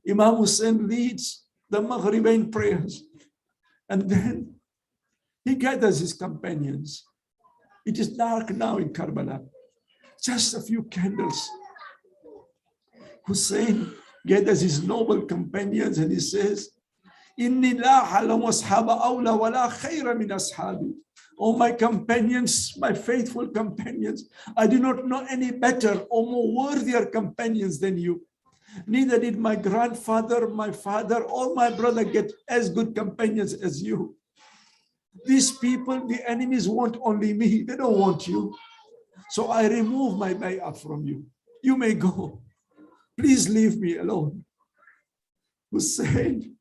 Imam Hussein leads the Maghribain prayers, and then he gathers his companions. It is dark now in Karbala, just a few candles. Hussein gathers his noble companions and he says, Inni la alam ashaba awla wa la khayra min ashabi. Oh, my companions, my faithful companions, I do not know any better or more worthier companions than you. Neither did my grandfather, my father, or my brother get as good companions as you. These people, the enemies, want only me. They don't want you. So I remove my bay'ah from you. You may go. Please leave me alone. Hussein,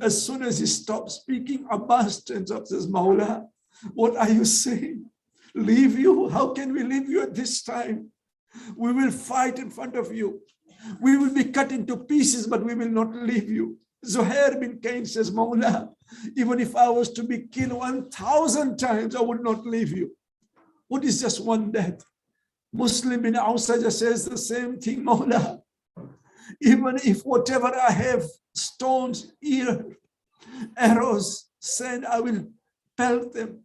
as soon as he stops speaking, Abbas turns up and says, Mawla, what are you saying? Leave you? How can we leave you at this time? We will fight in front of you. We will be cut into pieces, but we will not leave you. Zuhair bin Cain says, Mawla, even if I was to be killed 1,000 times, I would not leave you. What is just one death? Muslim bin Awsaja says the same thing, Mawla. Even if whatever I have, stones, arrows, sand, I will pelt them.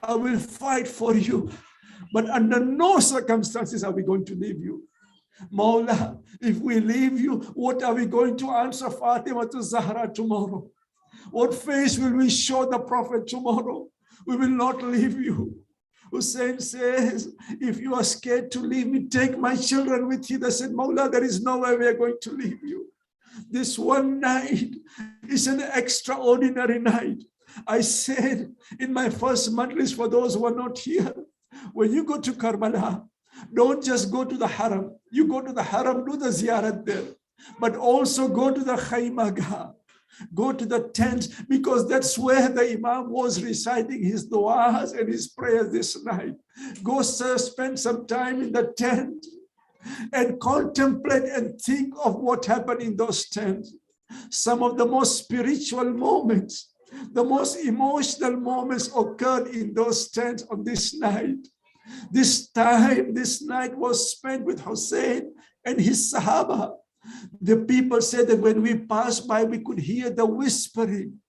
I will fight for you. But under no circumstances are we going to leave you. Mawla, if we leave you, what are we going to answer Fatima to Zahra tomorrow? What face will we show the Prophet tomorrow? We will not leave you. Hussein says, if you are scared to leave me, take my children with you. They said, Mawla, there is no way we are going to leave you. This one night is an extraordinary night. I said in my first majlis, for those who are not here, when you go to Karbala, don't just go to the Haram. You go to the Haram, do the ziyarat there, but also go to the Khaymagah. Go to the tent, because that's where the Imam was reciting his du'as and his prayers this night. Go, sir, spend some time in the tent and contemplate and think of what happened in those tents. Some of the most spiritual moments, the most emotional moments occurred in those tents on this night. This night was spent with Hussein and his Sahaba. The people said that when we passed by, we could hear the whispering.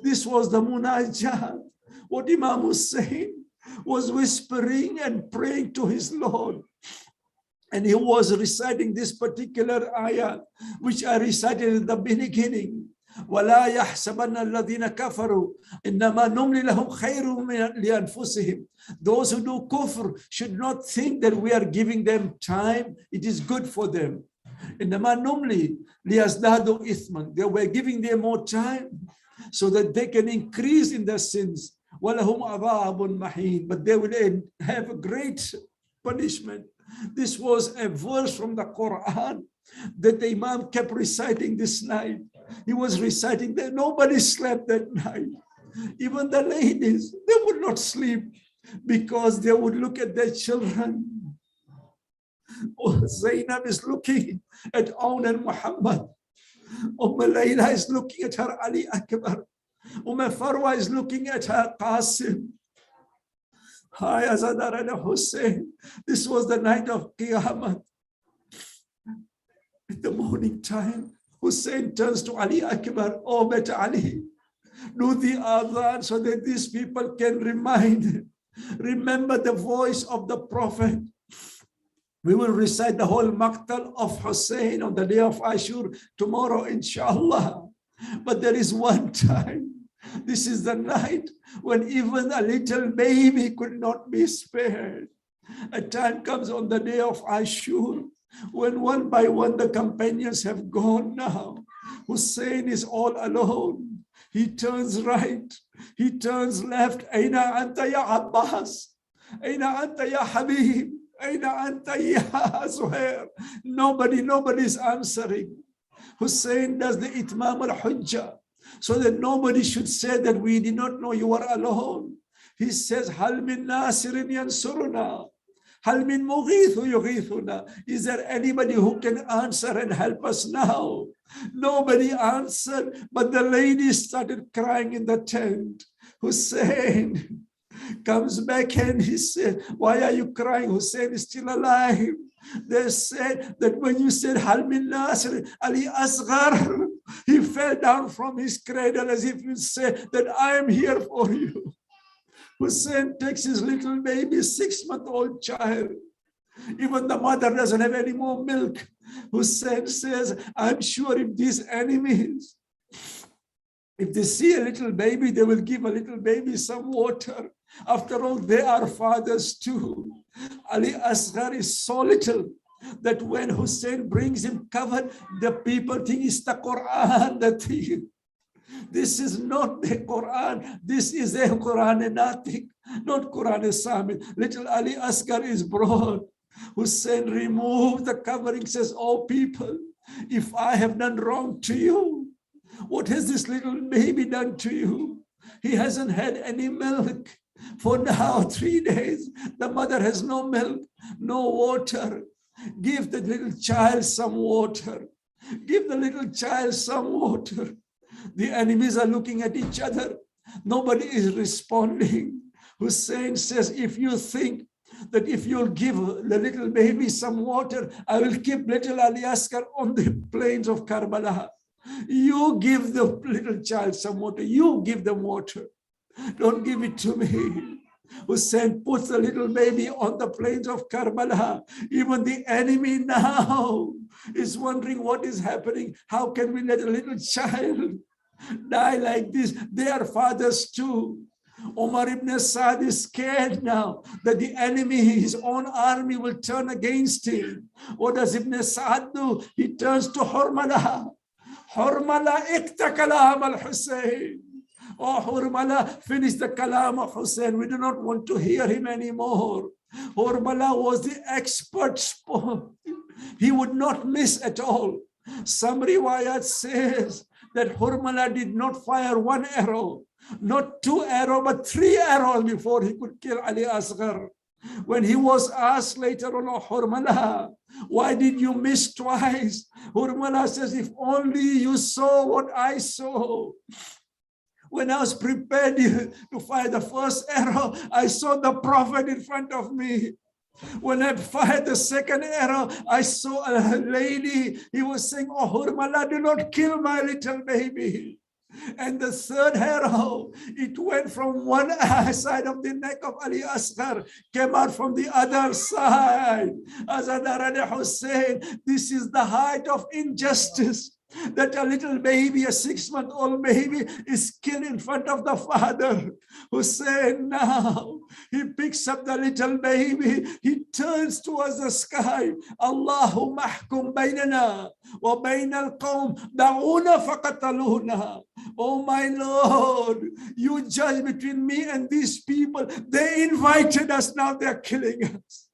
This was the munajat. What Imam Hussein was whispering and praying to his Lord. And he was reciting this particular ayah, which I recited at the beginning. وَلَا يَحْسَبَنَّ الَّذِينَ كَفَرُوا إِنَّمَا نُمْلِ لَهُمْ خَيْرٌ لِأَنفُسِهِمْ. Those who do kufr should not think that we are giving them time. It is good for them. إِنَّمَا نُمْلِ لِيَزْدَادُوا إِثْمًا. They were giving them more time so that they can increase in their sins. وَلَهُمْ عَذَابٌ مَحِينٌ. But they will have a great punishment. This was a verse from the Quran that the Imam kept reciting this night. He was reciting that nobody slept that night. Even the ladies, they would not sleep because they would look at their children. Oh, Zainab is looking at Aun and Muhammad. Layla is looking at her Ali Akbar. Farwa is looking at her Qasim. Hi, Azadar and Hussein. This was the night of Qiyamah. In the morning time, Hussein turns to Ali Akbar. Oh, Bet Ali, do the adhan so that these people can remember the voice of the Prophet. We will recite the whole Maqtal of Hussein on the day of Ashura tomorrow, inshallah. But there is one time. This is the night when even a little baby could not be spared. A time comes on the day of Ashura when one by one the companions have gone now. Hussein is all alone. He turns right. He turns left. Aina anta ya Abbas. Aina anta ya Habib. Aina anta ya Zuhair. Nobody is answering. Hussein does the itmam al-hujjah so that nobody should say that we did not know you were alone. He says, Hal min nasirin yansuruna. Hal min mughithu yughithuna. Is there anybody who can answer and help us now? Nobody answered, but the lady started crying in the tent. Hussein comes back and he said, why are you crying? Hussein is still alive. They said that when you said Hal min Nasir, Ali Asghar, he fell down from his cradle as if you say that I am here for you. Hussein takes his little baby, 6-month-old child. Even the mother doesn't have any more milk. Hussein says, I'm sure if these enemies, if they see a little baby, they will give a little baby some water. After all, they are fathers too. Ali Asghar is so little that when Hussein brings him covered, the people think it's the Quran. The thing. This is not the Quran. This is a Quran and nothing. Not Quran and Sami. Little Ali Asghar is brought. Hussein removed the covering, says, oh people, if I have done wrong to you, what has this little baby done to you? He hasn't had any milk. For now, 3 days, the mother has no milk, no water. Give the little child some water. Give the little child some water. The enemies are looking at each other. Nobody is responding. Hussein says, if you think that if you'll give the little baby some water, I will keep little Ali Asghar on the plains of Karbala. You give the little child some water. You give them water. Don't give it to me. Hussein puts the little baby on the plains of Karbala. Even the enemy now is wondering what is happening. How can we let a little child die like this? They are fathers too. Omar ibn Saad is scared now that the enemy, his own army, will turn against him. What does Ibn Saad do? He turns to Hurmala. Hurmala ikta kalam al-Hussein. Oh, Hurmala, finish the kalam of Hussein. We do not want to hear him anymore. Hurmala was the expert sport. He would not miss at all. Some riwayat says that Hurmala did not fire 1 arrow, not 2 arrows, but 3 arrows before he could kill Ali Asghar. When he was asked later on, oh, Hurmala, why did you miss twice? Hurmala says, if only you saw what I saw. When I was prepared to fire the first arrow, I saw the Prophet in front of me. When I fired the second arrow, I saw a lady. He was saying, oh, Hurmala, do not kill my little baby. And the third arrow, it went from one side of the neck of Ali Asghar, came out from the other side. Azadar Hussein, this is the height of injustice. That a little baby, a 6-month-old baby, is killed in front of the father. Hussein now, he picks up the little baby, he turns towards the sky. Allahumma ahkum baynana wa baynal qawm da'una faqataluna. Oh my Lord, you judge between me and these people. They invited us, now they're killing us.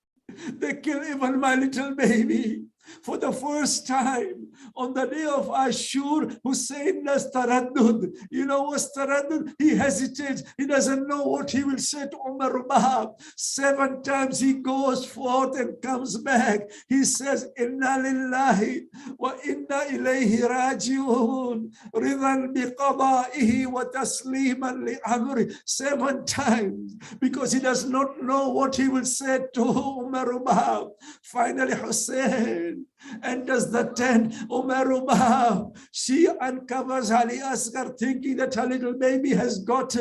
They kill even my little baby. For the first time on the day of Ashura, Hussein does taraddud. You know what's taraddud? He hesitates. He doesn't know what he will say to Umar Rubab. 7 times he goes forth and comes back. He says, Inna lillahi wa inna ilayhi raji'un. Ridan biqada'ihi wa tasliman li amri. 7 times because he does not know what he will say to Umar Rubab. Finally, Hussein enters the tent. Umar Rubab, she uncovers Ali Asghar thinking that her little baby has got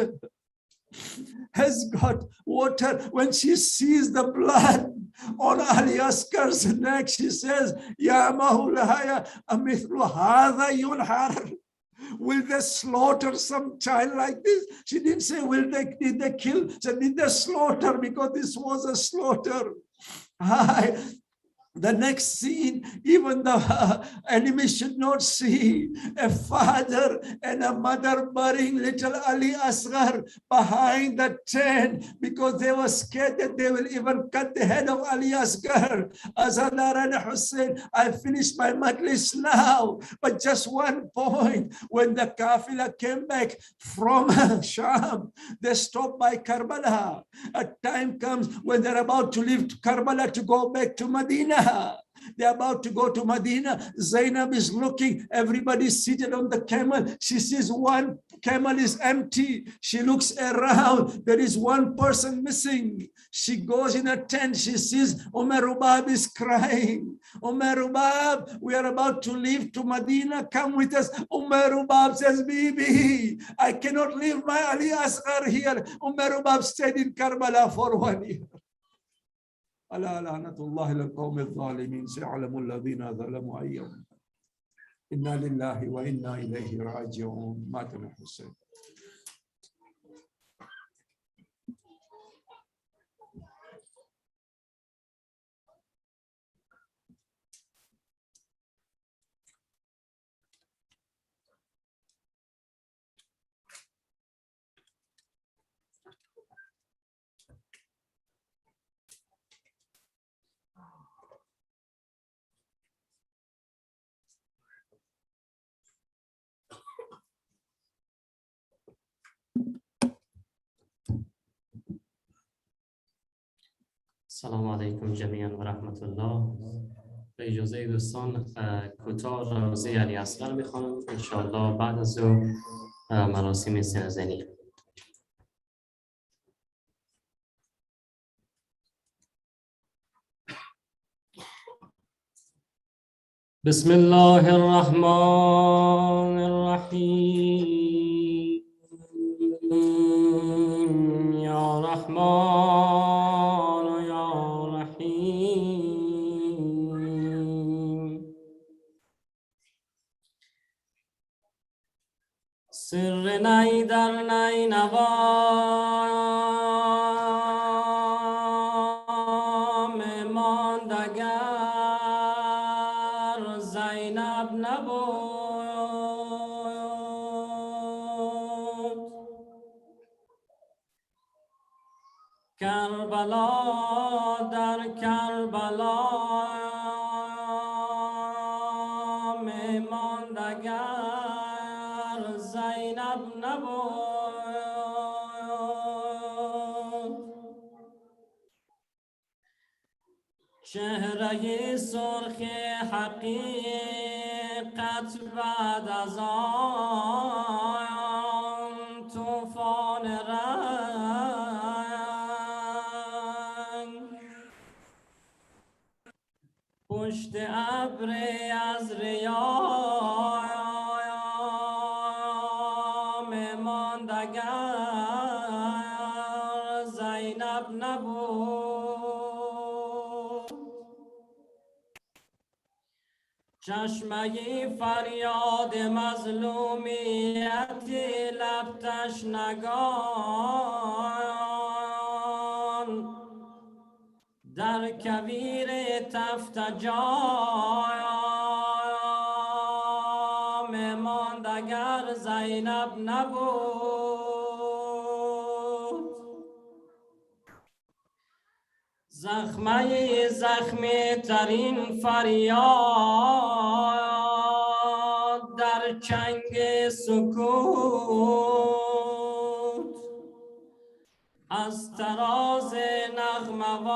water. When she sees the blood on Ali Asghar's neck, she says, Ya Mahulaya, amithlu hadha yunhar. Will they slaughter some child like this? She didn't say, did they kill? She said, did they slaughter? Because this was a slaughter. The next scene, even the enemy should not see a father and a mother burying little Ali Asghar behind the tent because they were scared that they will even cut the head of Ali Asghar. Azadar and Hussein, I finished my majlis now, but just one point. When the Kafilah came back from Sham, they stopped by Karbala. A time comes when they're about to leave Karbala to go back to Medina. They're about to go to Medina. Zainab is looking. Everybody's seated on the camel. She sees one camel is empty. She looks around. There is one person missing. She goes in a tent. She sees Umar Rubab is crying. Umar Rubab, we are about to leave to Medina. Come with us. Umar Rubab says, Bibi, I cannot leave my Ali Asghar here. Umar Rubab stayed in Karbala for 1 year. ألا لعنة الله للقوم الظالمين سيعلم الذين ظلموا أي يوم إنا لله وإنا إليه راجعون مات الحسين. سلام علیکم جمیعا و رحمت الله. به اجازه دوستان کوتاه روزه علی اصغر میخوانم انشاءالله بعد از او مراسم سنزنی. بسم الله الرحمن الرحیم یا رحمان یا رحیم. سر نی در نی نوام ماندگر زینب نبود. کربلا در کربلا ماندگر زینب نبود. چهره سرخ حقیقت بعد از آن طوفان رنگ پشت ابر از ریام ماندگر زینب نبود. چشمه فریاد مظلومیتی لب تشنگان در کویر تفت جام ماندگر زینب نبود. زخمه زخمی ترین فریاد در چنگ سکوت از تراز نغمه‌وام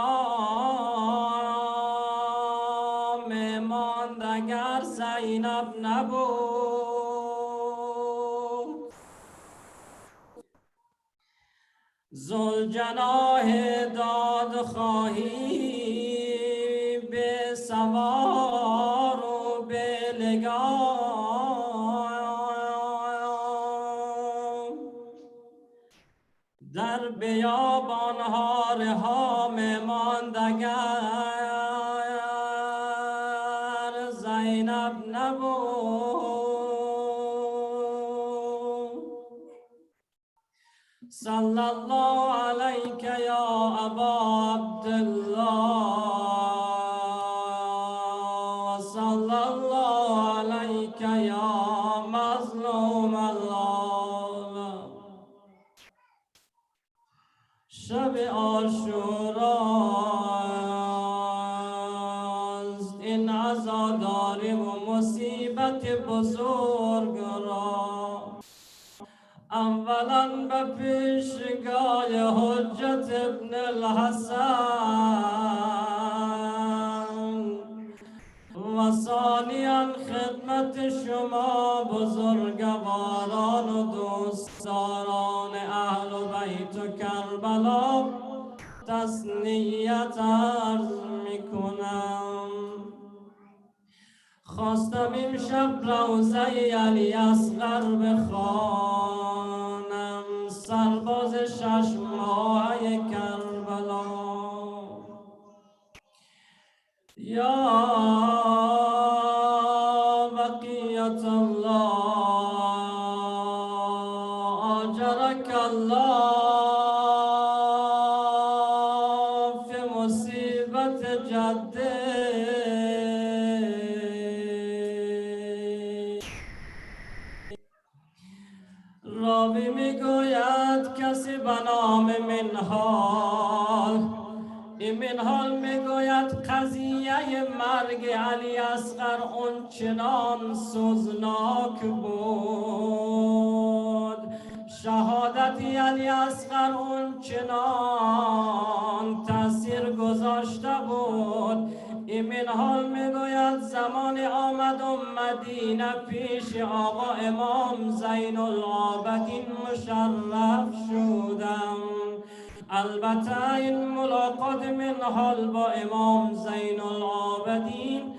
ماند اگر زینب نبود. ذوالجناح دادخواهی به سوار و به لگام در بیابانها رهام ماند اگر زینب نبود. صلی الله علیک یا ابا عبدالله، صلی الله علیک یا مظلوم الله. شب عاشوراست این عزاداری و مصیبت بزرگ را اولا به پیشگاه حجت ابن الحسن و ثانیا خدمت شما بزرگواران و دوستداران اهل بیت و کربلا تسلیت عرض میکنم. خواستم امشب روضه علی اصغر بخوانم، سرباز 6 ماهه کربلا. یا بقیت الله آجرک الله فی مصیبت جده. راوی میگوید کسی به نام منهال، این منهال میگوید قضیه مرگ علی اصغر اون چنان سوزناک بود، شهادت علی اصغر اون چنان تأثیر گذاشته بود. این منهال میگوید زمان آمدم مدینه پیش آقا امام زین العابدین مشرف شدم. البته این ملاقات منهال با امام زین العابدین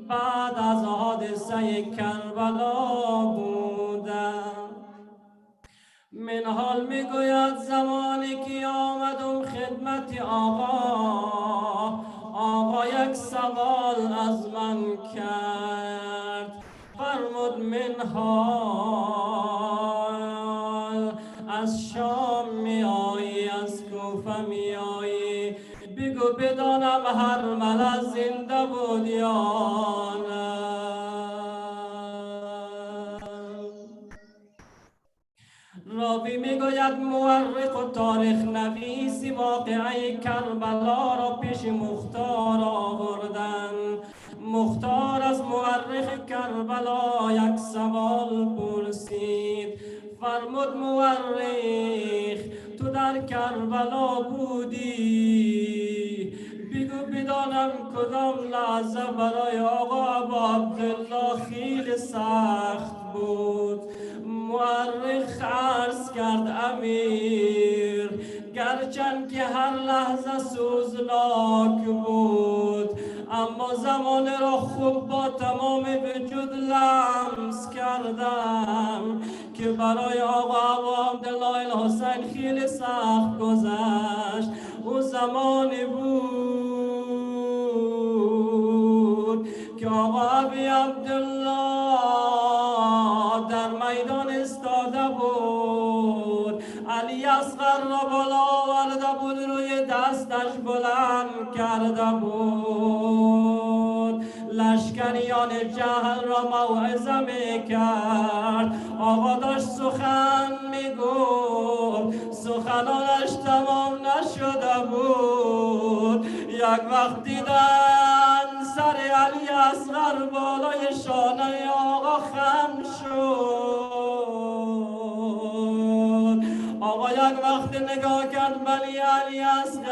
بعد از حادثه کربلا بوده. منهال میگوید زمانی که آمدم خدمت آقا یک سوال از من کرد. فرمود منهال از شام می آیی از کوفه می آیی، بگو بدانم هرمله زنده بود یا نه. راوی میگوید مورخ و تاریخ نویسی واقعه کربلا را پیش مختار آوردن. مختار از مورخ کربلا یک سوال پرسید. فرمود مورخ تو در کربلا بودی، بگو بدانم کدام لحظه برای آقا ابا عبدالله خیلی سخت بود. مورخ عرض کرد امیر گرچند که هر لحظه سوزناک بود، اما زمانه را خوب با تمام وجود لمس کردم که برای آقا ابا عبدالله الحسین خیلی سخت گذشت. او زمانی بود که آقا ابی عبدالله در میدان استاده بود، علی اصغر را بالا آورده بود، روی دستش بلند کرده بود، لشکریان جهل را موعظه میکرد. آقا داشت سخن میگفت، سخنانش تمام نشده بود، یک وقت دیدن سر علی اصغر بالای شانه آقا خم شد. آقا یک وقت نگاه کرد ولی علی اصغر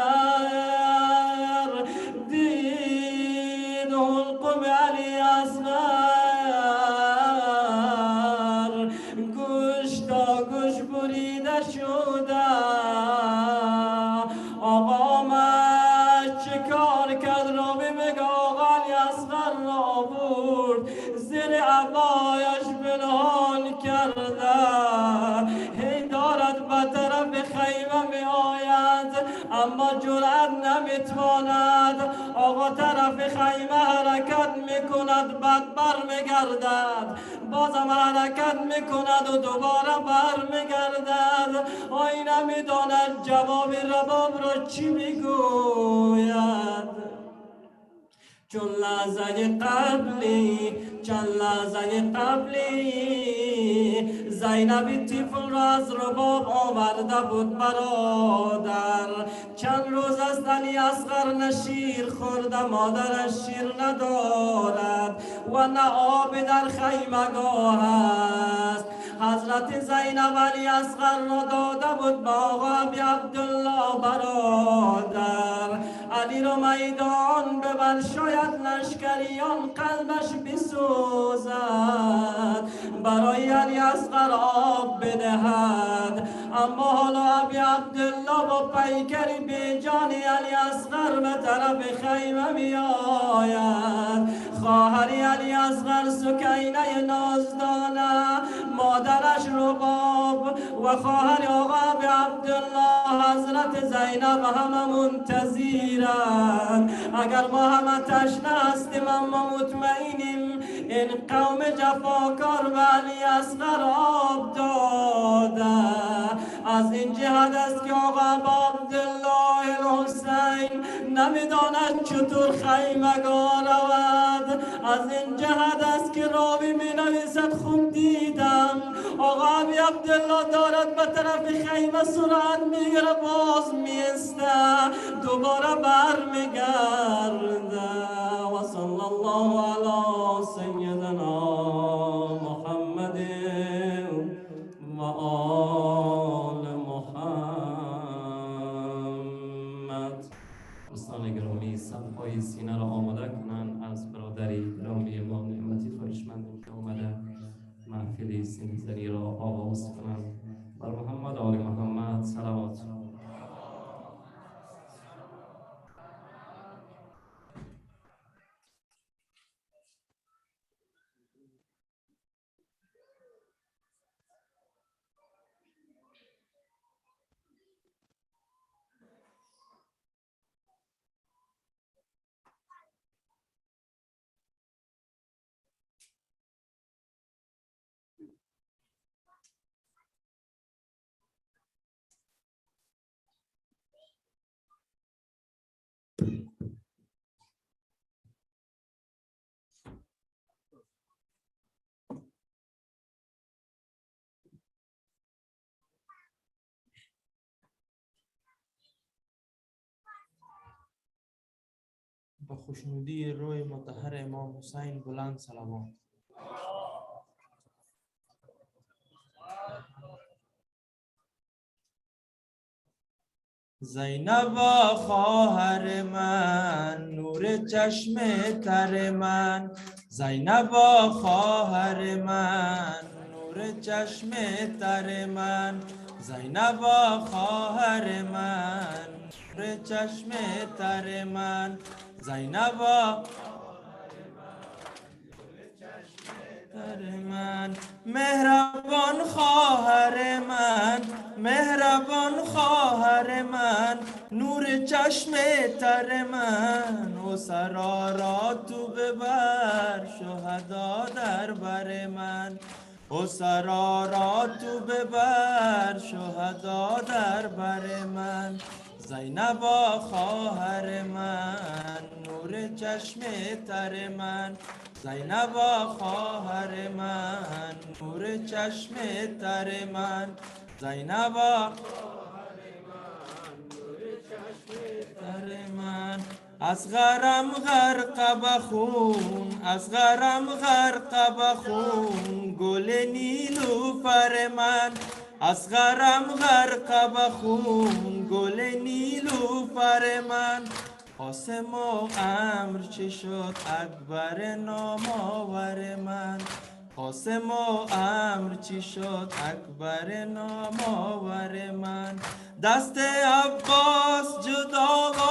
دید حلقوم علی اصغر گوش تا گوش بریده شده. آقا آمد چه کار کرد رو بگه آقا علی اصغر را برد زیر عبایش پنهان کرده. هی دارد به طرف خیمه می آید اما جرأت نمیتواند. آقا طرف خیمه حرکت میکند بعد بر میگردد، بازم حرکت میکند و دوباره بر میگردد. آی نمیداند جواب رباب را چی میگوید. چون لحظه قبلی چند لحظه قبلی زینب طفل را از رباب آورده بود برادر. چند روز است علی اصغر نه شیر خورده، مادرش شیر ندارد و نه آب در خیمگاه است. حضرت زینب علی اصغر را داده بود با آقا ابی عبدالله برادر. علی را میدان ببر شاید لشکریان قلبش بسوزد، برای علی اصغر آب بدهد. اما حالا ابی عبدالله با پیکری بیجان علی اصغر به طرف خیمه می آید. خواهری علی اصغر سکینه نازدانه، مادرش رباب و خواهر آقا ابی عبدالله حضرت زینب همه منتظرند. اگر ما همه تشنه هستیم اما مطمئنیم این قوم جفاکار به علی اصغر آب داده. از این جهت است که آقا ابا عبدالله الحسین نمیداند چطور خیمگاه رود. از این جهت است که راوی می نویسد خوب دیدم آقا ابی عبدالله دارد به طرف خیمه سرعت میگیره، باز میسته دوباره بر میگرده. و صلی الله علی سیدنا محمد و آل محمد. دوستان گرامی صفهای سینه را آماده کنند. از برادری گرامی امام نعمتی خواهش مندیم که آمده محفل سینگزنی را آغاز کنند. بر محمد آل محمد صلوات. با خوشنودی روی مطهر امام حسین بلند سلامات. زینب خواهر من، نور چشم تر من، زینب خواهر من، نور چشم تر من، زینب خواهر من، نور چشم تر من، زینب من، مهربان خواهر من، مهربان خواهر من، نور چشم تر من، و سرا را تو ببر شهدا در بر من، و سرا را تو ببر شهدا در بر من، زینب خواهر من، نور چشم تر من، زینب خواهر من، نور چشم تر من، زینب خواهر من، نور چشم تر من، اصغرم غرق بخون، اصغرم غرق بخون، گل نیلوفر من. اصغرم غرق بخون، گل نیلوفر من. قاسم و امر چه شد اکبر نامآور من. قاسم و امر چی شد اکبر نامآور من. دست عباس جدا و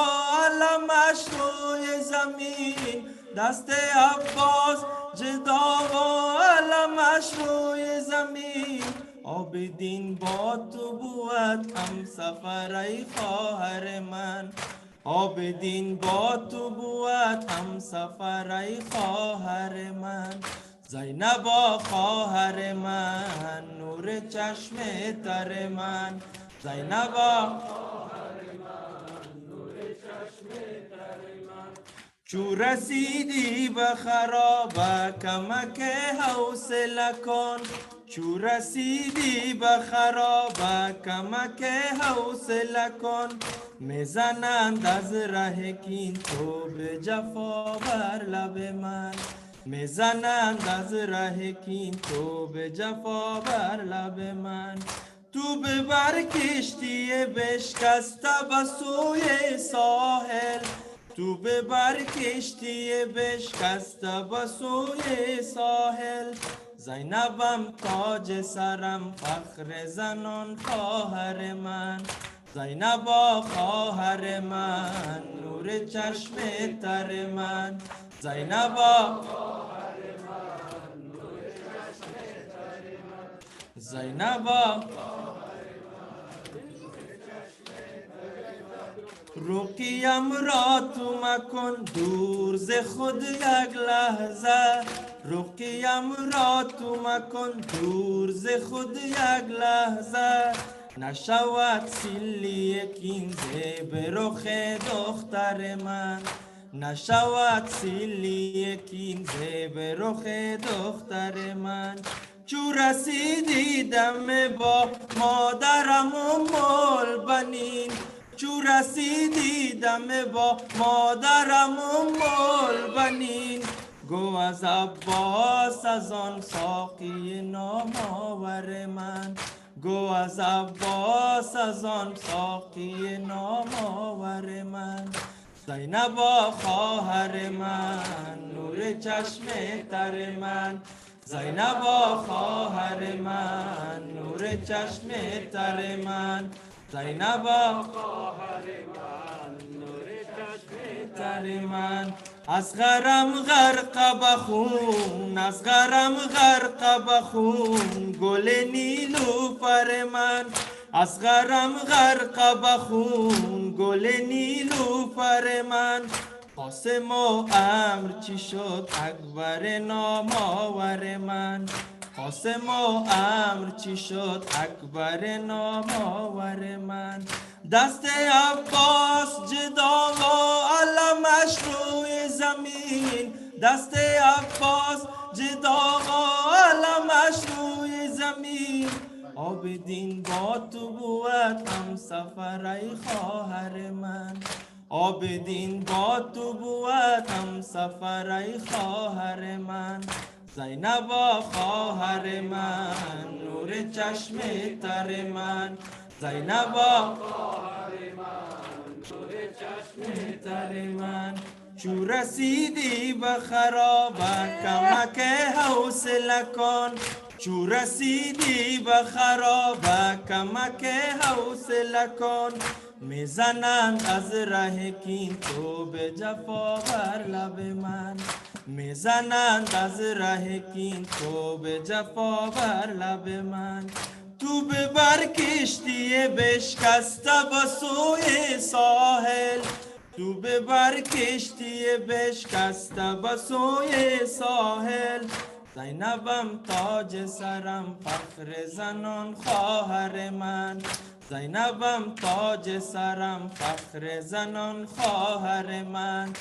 علمش روی زمین. دست عباس جدا و علمش روی زمین. عابدین با تو بود هم سفر ای خواهر من. عابدین با تو بود هم سفر ای خواهر من. زینبا خواهر من، نور چشم تر من. زینبا چو رسیدی به خرابه کمک حوصله کن. چو رسیدی به خرابه کمک حوصله کن. میزنند از ره کین تو به جفا بر لب من. میزنند از ره کین تو به جفا بر لب من. تو ببر کشتی بشکسته به سوی ساحل. تو ببر کشتی بشکسته به سوی ساحل. زینبم تاج سرم فخر زنان خواهر من. زینبا خواهر من، نور چشم تر من. زینبا زینبا رقیم را تو مکن دور ز خود یک لحظه. رقیم را تو مکن دور ز خود یک لحظه. نشود سیلی کین زیب رخ دختر من. نشود سیلی کین زیب رخ دختر من. چو رسیدی دم با مادرم ام البنین. چو رسیدی دم با مادرم ام البنین. گو از عباس از آن ساقی نامآور من. گو از عباس از آن ساقی نامآور من. زینبا خواهر من، نور چشم تر من. زینبا خواهر من، نور چشم تر من. زینبا خواهر من، نور چشم تر من. اصغرم غرق بخون، اصغرم غرق بخون، گل نیلوفر من. اصغرم غرق بخون، گل نیلوفر من. قاسم و امر چی شد اکبر نامآور من. قاسم و امر چی شد اکبر نامآور من. دست عباس جدا و علمش روی زمین. دست عباس جدا و علمش روی زمین. عابدین با تو بود هم سفر ای خواهر من. عابدین با تو بود هم سفر ای خواهر من. زینبا خواهر من، نور چشم تر من. زینبا خواهر من، نور چشم تر من. چو رسیدی به خرابه کمک حوصله کن. چو رسیدی به خرابه کمک حوصله کن. میزنند از ره کین تو به جفا بر لب من. میزنند از ره کین تو به جفا بر لب من. تو ببر کشتی بشکسته به سوی ساحل. تو ببر کشتی بشکسته به سوی ساحل. زینبم تاج سرم فخر زنان خواهر من. زینبم تاج سرم فخر زنان خواهر من.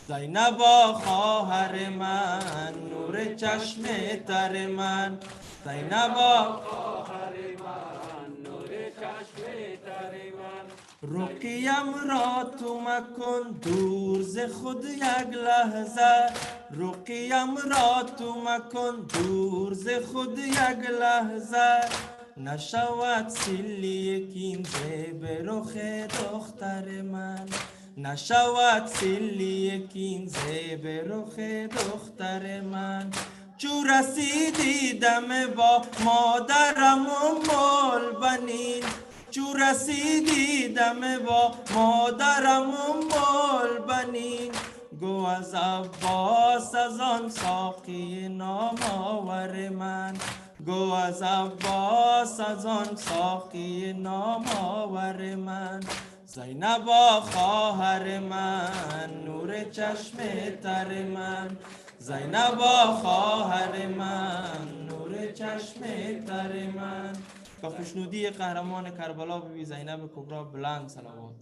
زینبا خواهر من، نور چشم تر من. زینبا خواهر من، نور چشم تر من. رقیم را تو مکن دور ز خود یک لحظه، رقیم را تو مکن دور ز خود یک لحظه، نشود سیلی کین زیب رخ دختر من، نشود سیلی کین زیب رخ دختر من. چو رسیدی دم با مادرم و مول بنین، چو رسیدی دم با مادرم و مول بنین، گو از عباس از آن ساقی نام آور من، گو از عباس از آن ساقی نام آور من. زینبا خواهر من نور چشم تر من، زینبا خواهر من نور چشم تر من. با خوشنودی قهرمان کربلا بیبی زینب کبری بلند صلوات.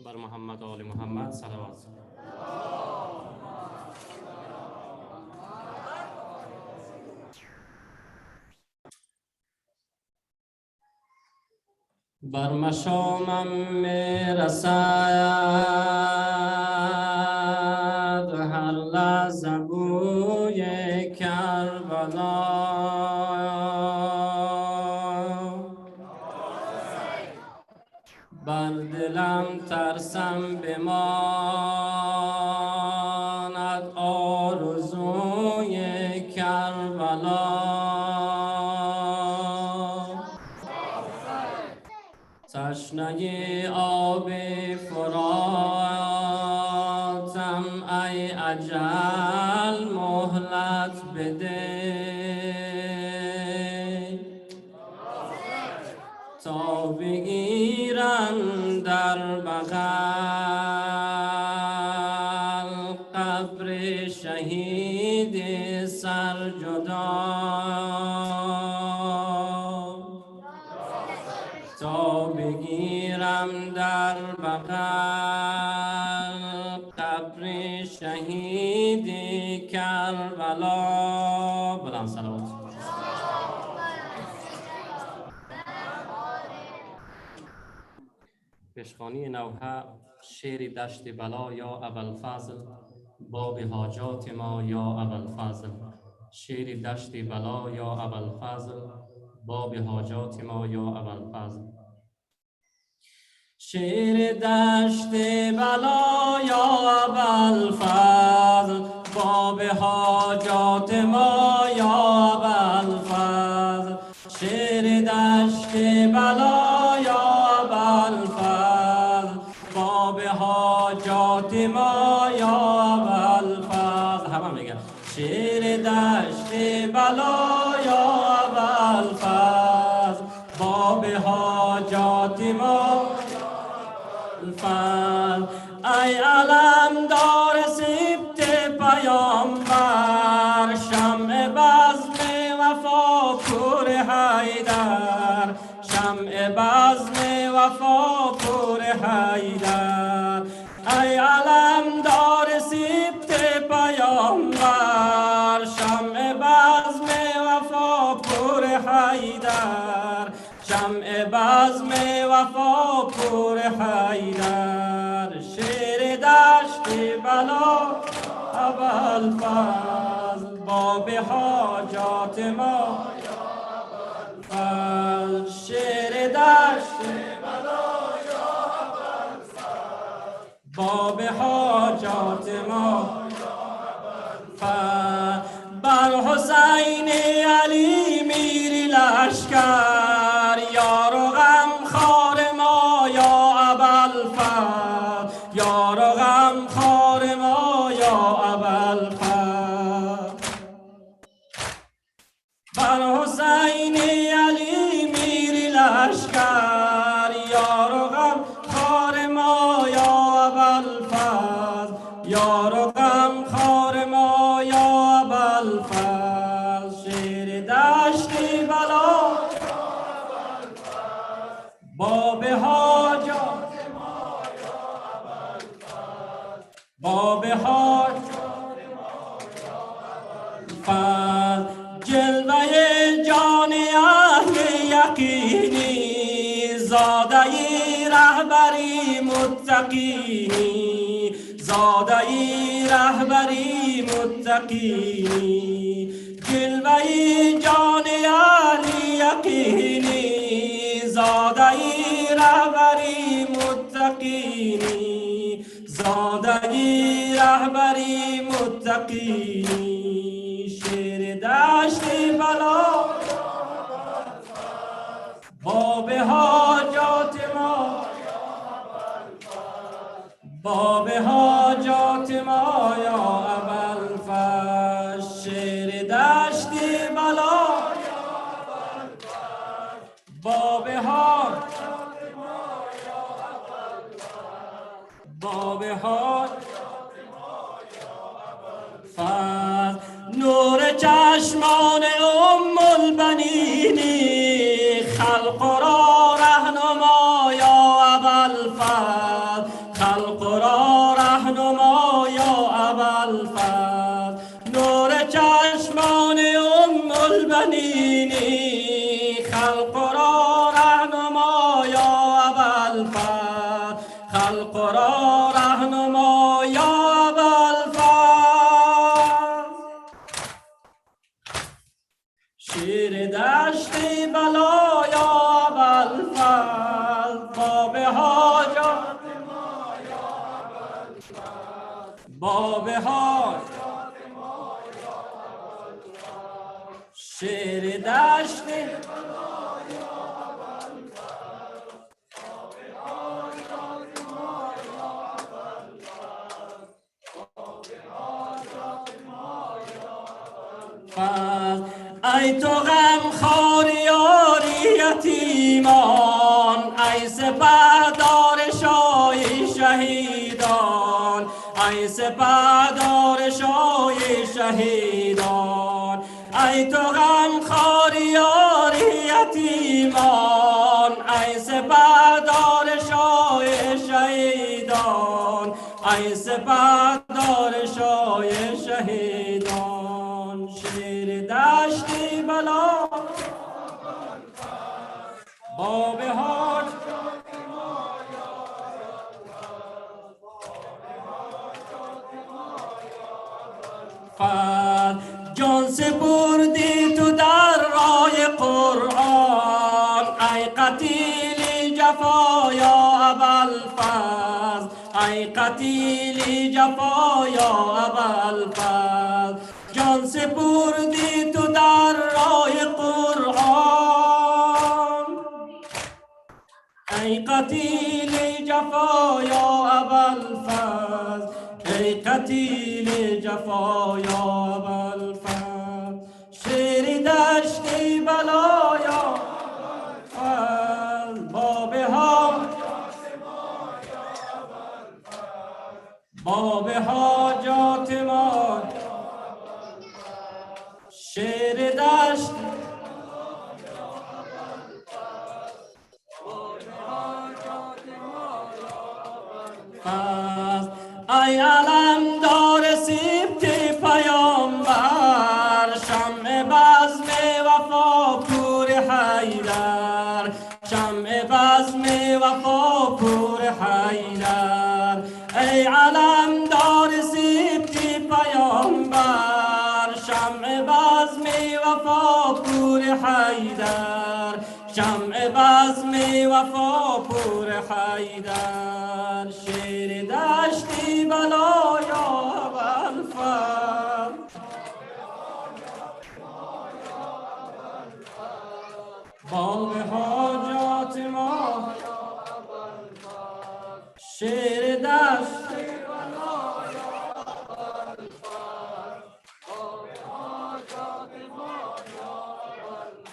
بر محمد و آل محمد صلوات. بر مشامم میرسد هر لحظه بوی کربلا، بر دلم ترسم بماند آرزوی کربلا، تشنه آب فراتم ای اجل مهلت بده، تا بگیرم در بغل قبر شهید سرجدا، تا بگیرم در بغل قبر شهید کربلا. بلند صلوات. پیشخوانی نوحه شعر دشت بلا یا ابوالفضل، باب حاجات ما یا ابوالفضل، شعر دشت بلا یا ابوالفضل، باب حاجات ما یا ابوالفضل. شعر دشت بلا یا ابوالفضل، باب حاجات ما یا ابوالفضل، شعر دشت بلا یا ابوالفضل، باب حاجات ما یا ابوالفضل. همه میگن شعر دشت بلا یا ابوالفضل، باب حاجات ما الفضل. ای علمدار سبت پیامبر، شمع بزم وفا پور حیدر، شمع بزم وفا پور حیدر. ای علمدار سبت پیامبر، شمع بزم وفا پور حیدر، شمع بزم وفا پور حیدر. شعر دشت بلا ابوالفضل، باب حاجات ما ابوالفضل، شعر دشت بلا یا ابوالفضل، باب حاجات ما ابوالفضل. بر حسین علی میر لشکر، یار و غم خار ما یا ابوالفضل، یار و غم خار ما یا ابوالفضل. بر حسین علی میر لشکر، یار و غم خار ما یا ابوالفضل، یار و غم خار ما یا ابوالفضل. شعر دشت بلا باب حاج فضل جلوه جان اهل یقینی زاده رهبری متقینی زاده رهبری متقینی جلوه جان اهل یقینی زاده رهبری متقینی زاده رهبری متقینی شیر دشت بلا باب حاجات ما باب حاجات ما یا ابوالفضل شیر دشت بلا باب حاجات باب حاجات فضل نور چشمان البنینی خلق را رهنما یا ابوالفضل خلق را رهنما یا ابوالفضل نور چشمان البنینی خلق را رهنما یا ابوالفضل خلق را رهنما یا شیر دشت بلا یا ابوالفضل باب حاجات ما یا ابوالفضل باب حاجات ما یا ابوالفضل شیر دشت بلا یا ابوالفضل باب حاجات ما یا ابوالفضل باب حاجات ما یا ابوالفضل ای تو غم خوار یاری یتیمان ای سپهدار شاه شهیدان ای سپهدار شاه شهیدان ای تو غم خوار یاری یتیمان ای سپهدار شاه شهیدان ای سپهدار شاه شهیدان شیر دشت بلا باب حاجات ما یا ابوالفضل جان سپردی تو در راه قرآن ای قتیل جفا یا ابوالفضل ای قتیل جفا یا ابوالفضل جان سپردی تو در راه قرآن ای قتیل جفا یا ابوالفضل ای قتیل جفا یا ابوالفضل شیر دشت بلا یا ابوالفضل باب حاجات ما شیر دشت ای علمدار سبط پیامبر شمع بزم وفا پور حیدر شمع بزم وفا پور حیدر ای علمدار سبط پیامبر شمع بزم وفا پور حیدر شمع بزم وفا پور حیدر شیر دشتی بلا یا ابوالفضل باب حاجات ما شیر دشتی بلا یا ابوالفضل باب حاجات ما یا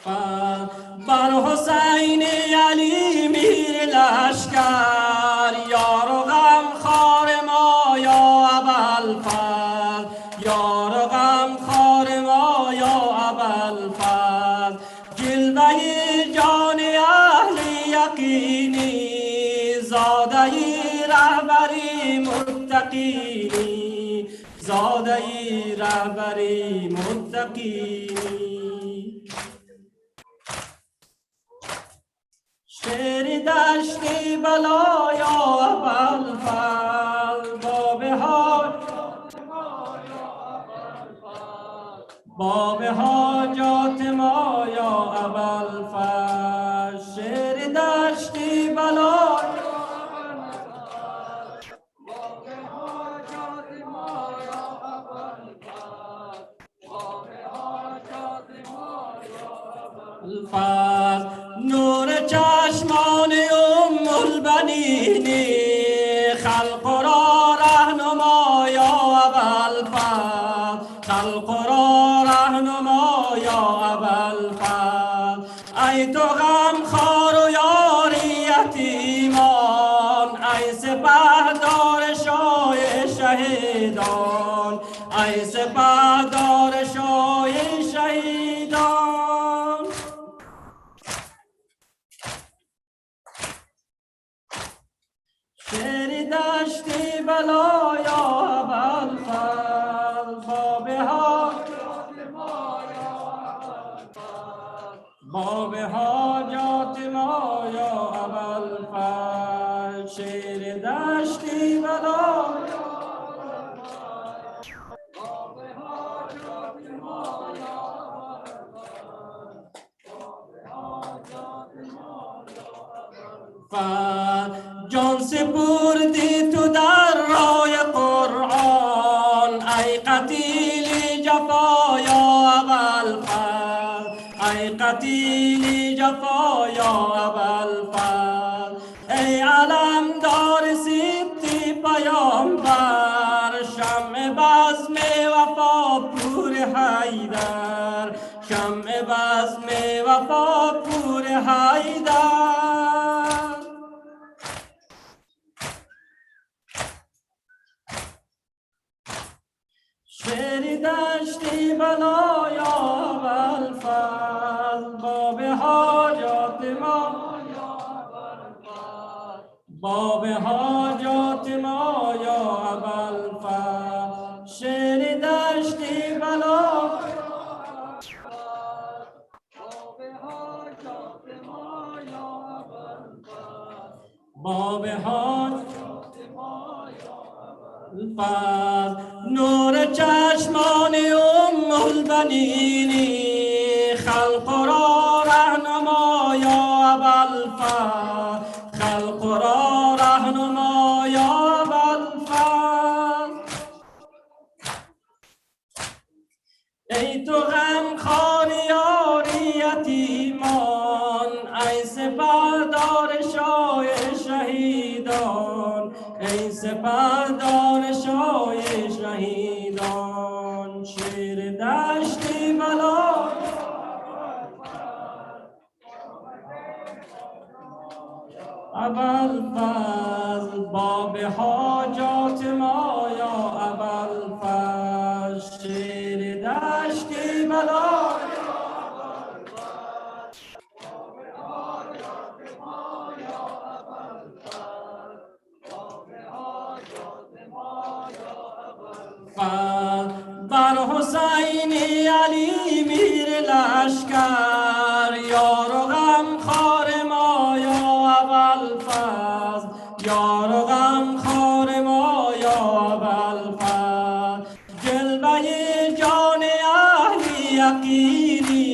ابوالفضل بر حسین علی میر لشکر یار و غم خار ما یا ابوالفضل یار و غم خار ما یا ابوالفضل جلوه جان اهل یقینی زاده رحمت رهبری متقینی زاده رهبری متقینی شیر دشتی بلایا ابوالفضل باب حاجات ما یا ابوالفضل شیر دشتی بلایا الفضل نور چشمان البنین خلق را رهنما یا ابوالفضل خلق را رهنما یا ابوالفضل ای تو غمخوار و یاری یتیمان ای سپهدار شاه شهیدان ای سپهدار شاه شهیدان شیر دشتی بلایا ابوالفضل باب حاجات ما یا ابوالفضل شیر دشتی بلایا جان سپردی تو در راه قرآن ای قتیل جفا یا ابوالفضل ای قتیل جفا یا ابوالفضل ای علمدار سبتی پیامبر شمع بزم وفا پور حیدر شمع بزم وفا پور حیدر شیر دشتی بلایا ابوالفضل باب حاجات ما باب حاجات ما یا ابوالفضل شیر دشتی بلایا باب حاجات ما یا ابوالفضل نور چشمان البنین خلق را رهنما یا ابوالفضل خلق را رهنما یا ابوالفضل ای تو غمخوار یاری یتیمان ای سپهدار شاه شهیدان ای سپهدار شاه شهیدان شیر دشتی بلا ابوالفضل باب حاجات ما یا ابوالفضل شیر دشتی بلا بر حسین علی میر لشکر یار و غمخوار ما یا ابوالفضل یار و غمخوار ما یا ابوالفضل جلوه جان اهل یقینی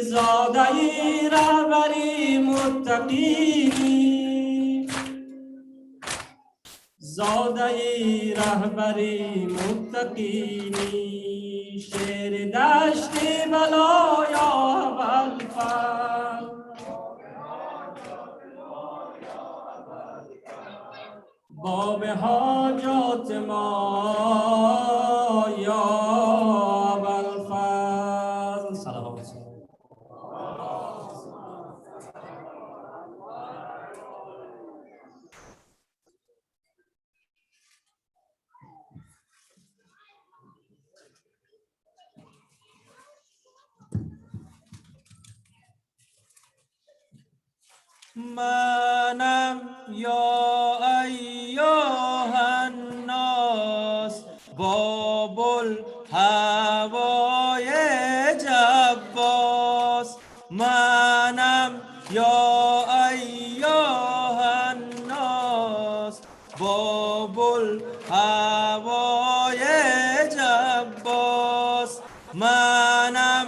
زاده رهبری متقینی زاده رهبری متقینی شیر دشتی بلا یا ابوالفضل باب حاجات ما یا ابوالفضل صلوات منم یا ایام باب الهوای جباس منم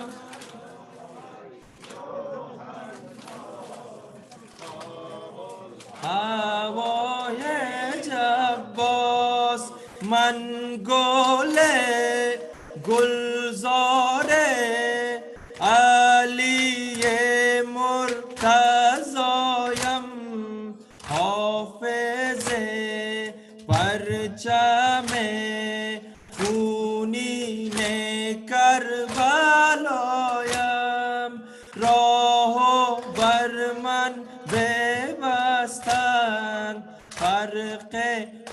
هوای جباس من گل گلزاره علی مرتضایم حافظ پرچم خونین کربلایم راه بر من ببستند فرق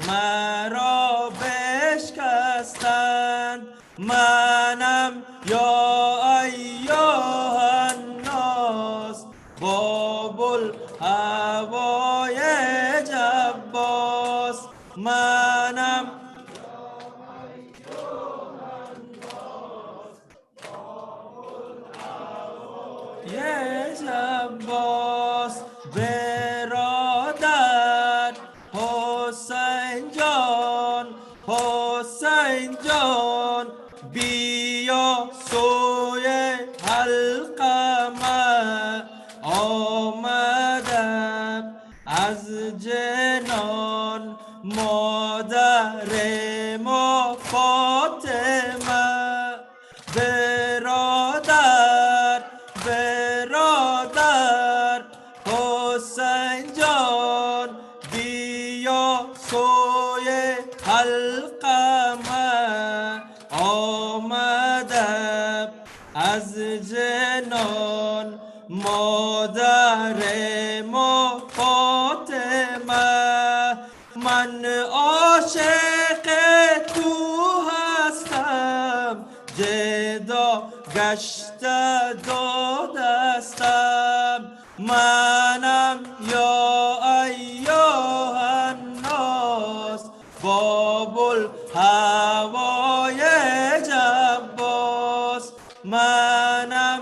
مرا بشکستند منم یا ایها الناس باب الهوای جباس منم یه جباس برادر حسین جان حسین جان بیا سوی حلقم آمدم از جنان مادر ما فاطمه برادر برادر حسین جان بیا سوی حلقم آمدم از جنان مادر ما فاطمه من عاشق تو هستم جدا گشته دو دستم منم یا ایها الناس باب الهوای جباس منم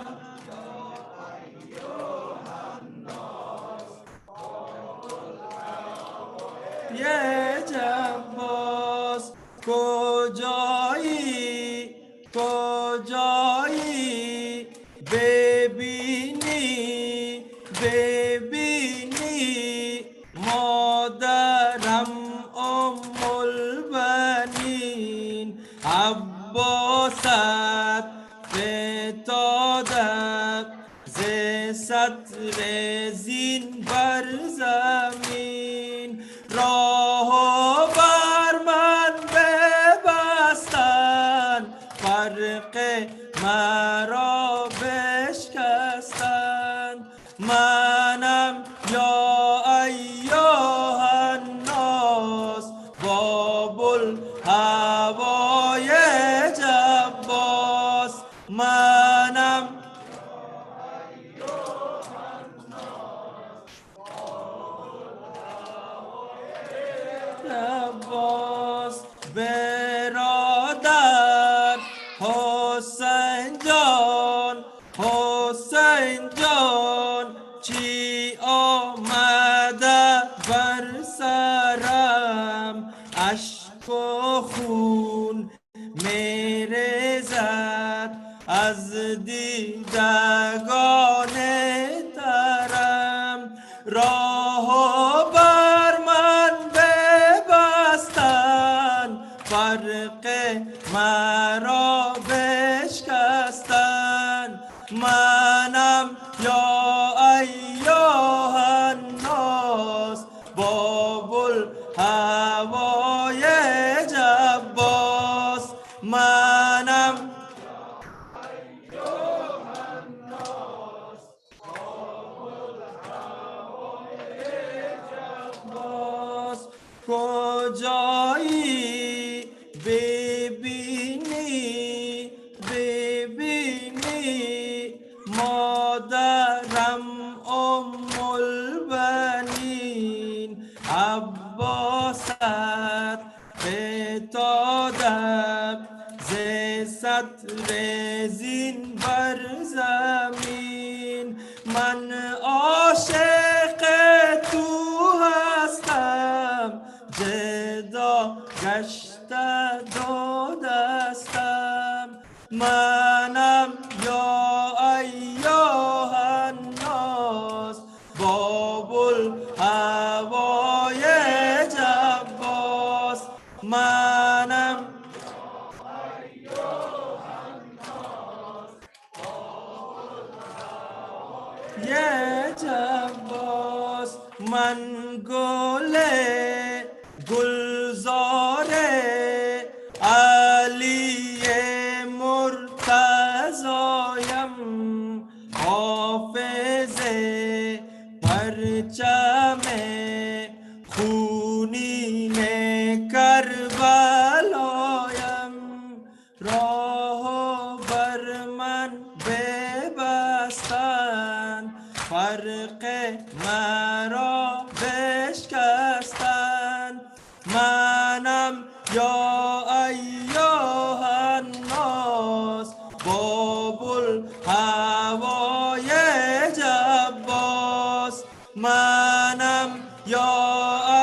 یه جباس کجایی کجایی ببینی ببینی مادرم ام البنین عباست فتادم ز سطر زین بر زمین راه بر من ببستن فرق مرا بشکستن منم یا ایها الناس باب الهوای جباس منم جباس برادر حسین جان حسین جان چی آمده بر سرم اشک و خون میریزد از دیدگان ترم راه بر من ببستن فرق مرا بشکستن منم یا ایها الناس باب الهوای جباس منم کجایی ببینی ببینی مادرم ام البنین عباست فتادم ز سطر زین بر زمین من عاشق تو هستم جدا گشته دو دستم منم یا ایها الناس باب الهوای جباس منم یه جباس من گلزاره علی مرتضایم حافظ پرچم خونین کربلایم راه بر من ببستند فرق مرا بشکستند منم یا ایها الناس باب الهوای جباس منم یا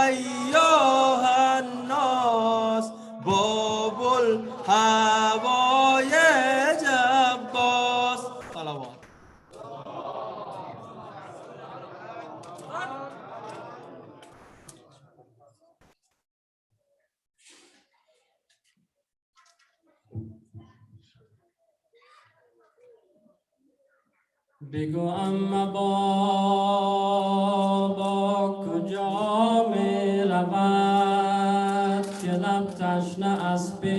ایها الناس باب الهوای جباس صلوات. بگو اما بابا کجا می رود که لب تشنه از پیش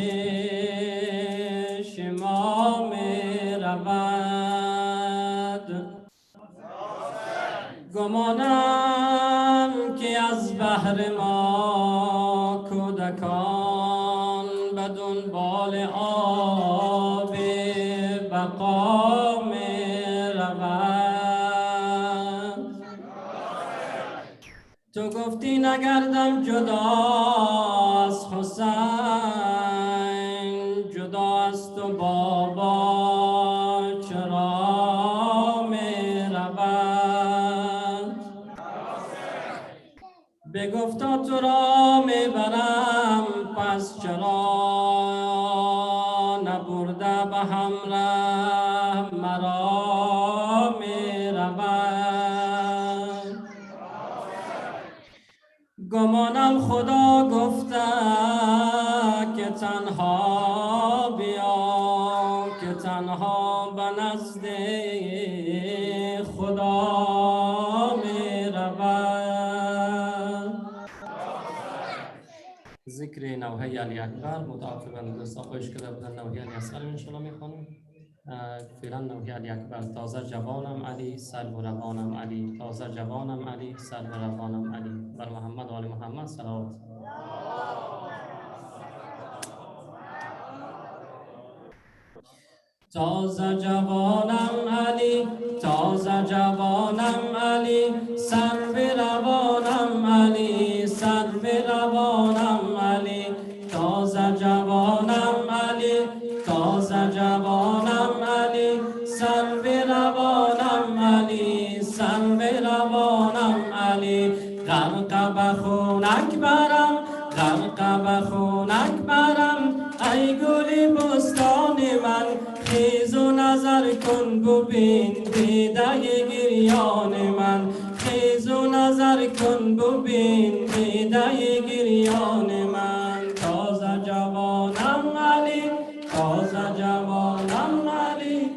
ما می رود گمانم که از بحر ما کودکان به دنبال آب بقا می رود تو گفتی نگردم جدا از حسین جدا از تو بابا چرا می رود بگفتا تو را می برم پس چرا نبرده به همراه مرا می رود گمانم خدا گفته که تنها بیا که تنها به نزد خدا می رود ذکر نوحه علی اکبر متعاقبا دوستا خوش کرده بودن نوحه علی اصغر انشالله میخوانم فعلا نوحه علی اکبر تازه جوانم علی سر و روانم علی تازه جوانم علی سر و روانم علی بر محمد و آل محمد صلوات تازه جوانم علی تازه جوانم علی سر به روانم علی سر به روانم علی تازه جوانم علی تازه جوانم علی سر به روانم علی سر به روانم علی غرق به خونک برم غرق به خونک برم ای گل بستان من خیز و نظر کن ببین دیده گریان من خیز و نظر کن ببین دیده گریان من تازه جوانم علی تازه جوانم علی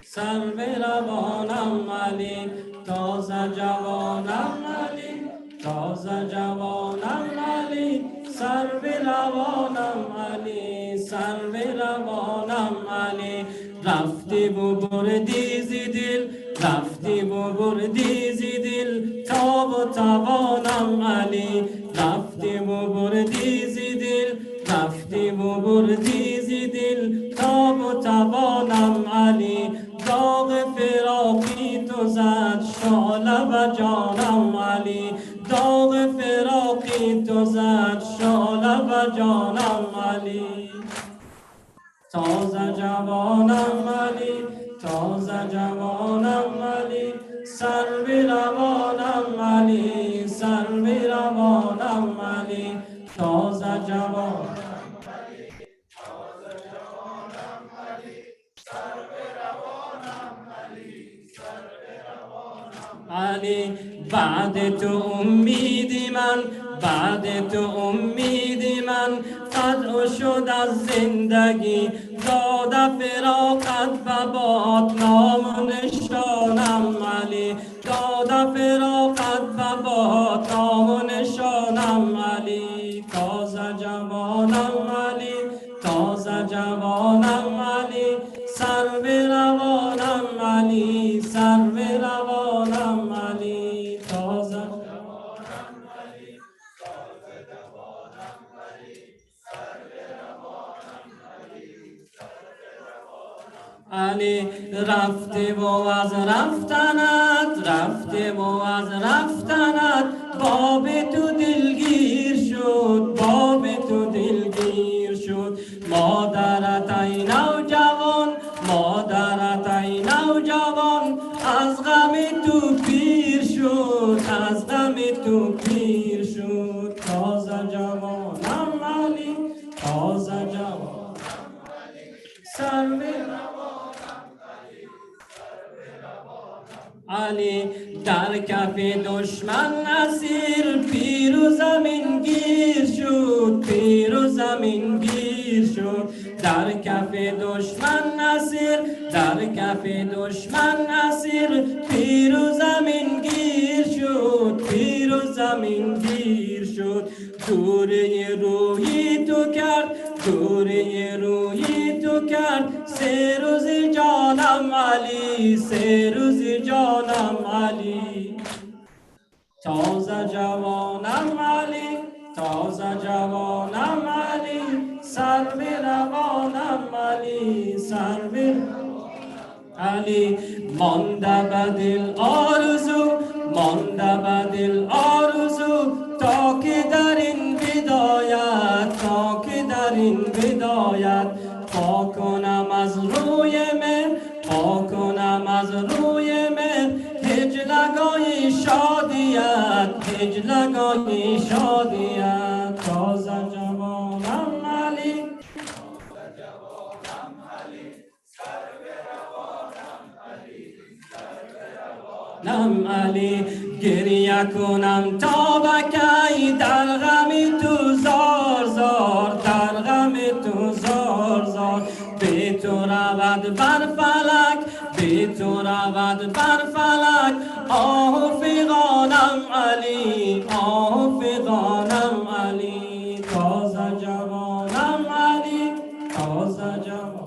سر به روانم علی تازه جوانم علی تازه جوانم علی سر به روانم علی سر به روانم علی رفتی و بردی زی دل رفتی و بردی زی دل تاب و توانم علی رفتی و بردی زی دل رفتی و بردی زی دل تاب و توانم علی داغ فراقی تو زد شعله و جانم علی داغ فراقی تو زد شعله و جانم علی تازه جوانم علی تازه جوانم علی سر به روانم علی سرو روانم علی تازه جوانم علی بعد تو امیدی من بعد تو امیدی من قطع شد از زندگی داد فراقت و باد نام نشانم علی داد فراقت و باد نام نشانم علی تازه جوانم علی تازه جوانم علی سرو روانم علی سرو روانم علی تازه علی رفته و از رفتنت رفته و از رفتنت باب تو دلگیر شد باب تو دلگیر شد مادرت ای نوجوان مادرت ای نوجوان از غم تو پیر شد از غم تو پیر شد تازه جوانم علی تازه جوانم سرو علی در کف دشمن اسیر پیر و زمین گیر شد پیر و زمین گیر شد در کف دشمن اسیر در کف دشمن اسیر پیر و زمین گیر شد پیر و زمین گیر شد دوره روی تو کرد دوره روی تو کرد سه روز جانم علی سه روز جانم علی تازه جوانم علی تازه جوانم علی سرو روانم علی سرو علی مانده به دل آرزو مانده به دل آرزو تا که در این بدایت تا که در این بدایت پاک کنم از روی مهر پاک کنم از روی مهر هجلگاه شادیت هجلگاه شادیت تازه جوانم علی نم علی گریه کنم تا بکی در غم تو زار زار در غم تو زار زار به تو رود بر فلک به تو رود بر فلک آه فغانم علی آه فغانم علی تازه جوانم علی تازه جوانم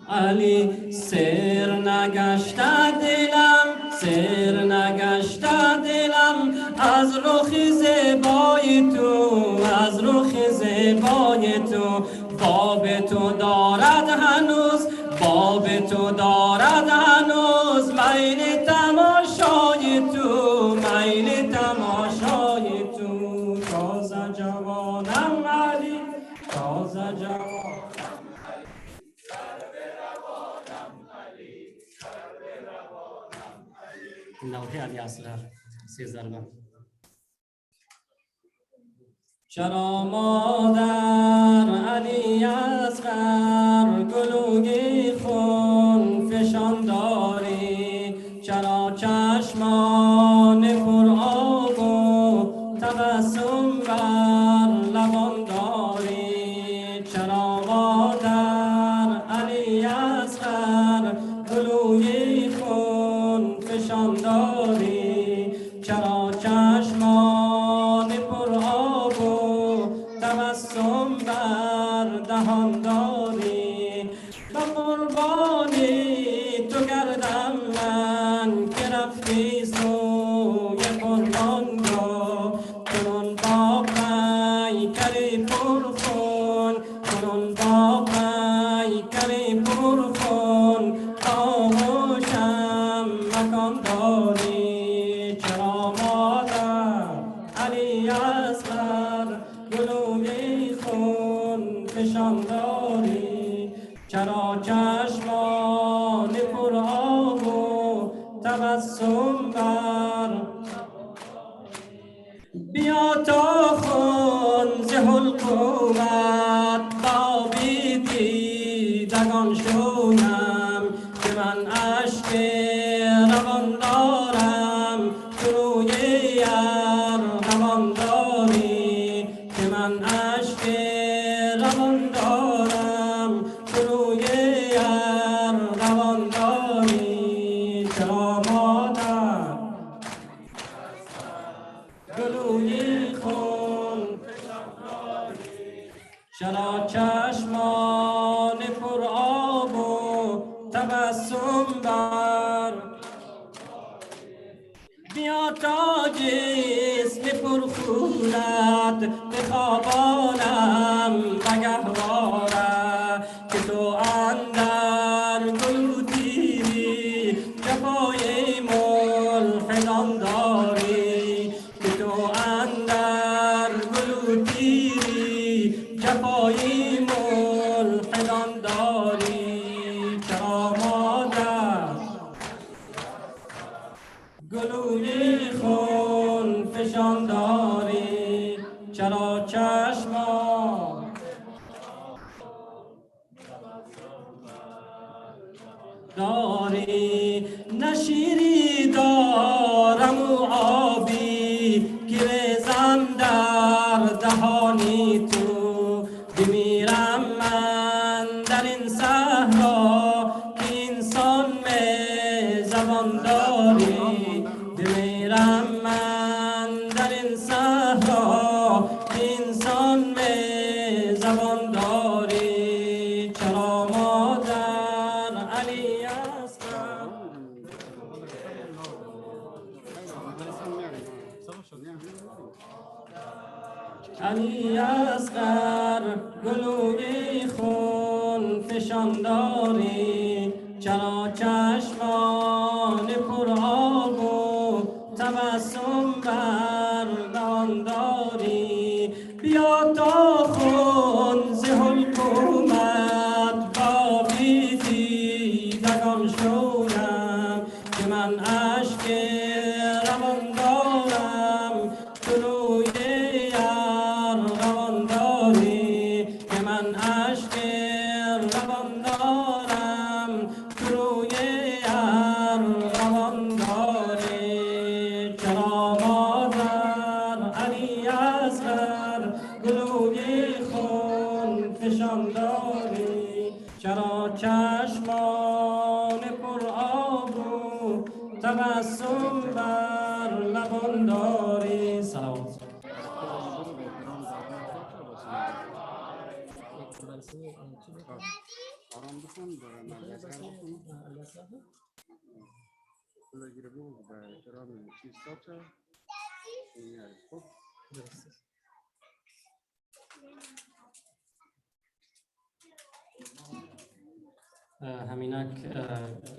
علی سر نگشته دلم سر نگشته دلم از رخ زیبای تو از رخ زیبای تو باب تو دارد هنوز باب تو دارد هنوز میل تماشای تو میل تماشای تو تازه جوانم علی تازه جوانم نوحی علی اصغر 3 ضربه چرا مادر علی اصغر گلوی خون فشان داری چرا چشمان پر آب و تبسم بر لبان داری چرا مادر علی اصغر گلوی خون فشان داری چرا چشمان پر آب و تبسم بر دهان داری به قربانی تو گردم من که رفتی سوی قربانگاه کنون با پیکری پرخون کنون با پیکری پرخون آغوشم مکان داری چرا مادر علی اصغر گلوی خون فشان داری چرا چشمان پر تبسم بر بیا تا خون ز حلقومت با بی دیدگان شویم که من اشک روان دارم تو روی ارغوان داری که من اشک روان دارم تو روی ارغوان داری چرا مادر گلوی خون چرا چشمان پر آب و تبسم بر بیا تا جسم پر خونت بخوابانم بگهواره که تو اندر گلو تیری جفای ملحدان داری که تو اندر گلو تیری جفای ملحدان داری چرا مادر گلوی خون فشان داری چرا چشمان داری نشیری دارم و آبی که ریزم در دهانی تو بمیرم من در این صحرا که انسان می زبان داری بمیرم من در این صحرا که انسان می زبان داری چرا مادر علی اصغر علی اصغر گلوی خون فشان داری چرا چشمان پر آب و تبسم بر دهان داری بیا تا خون ز حلقومت با بی دیدگان شویم که من اشک روان دارم تو روی ارغوان داری که من اشک روان دارم تو روی ارغوان داری چرا مادر علی اصغر گلوی خون فشان داری چرا چشمان پر آب و تبسم بر لبان داری سلام همینک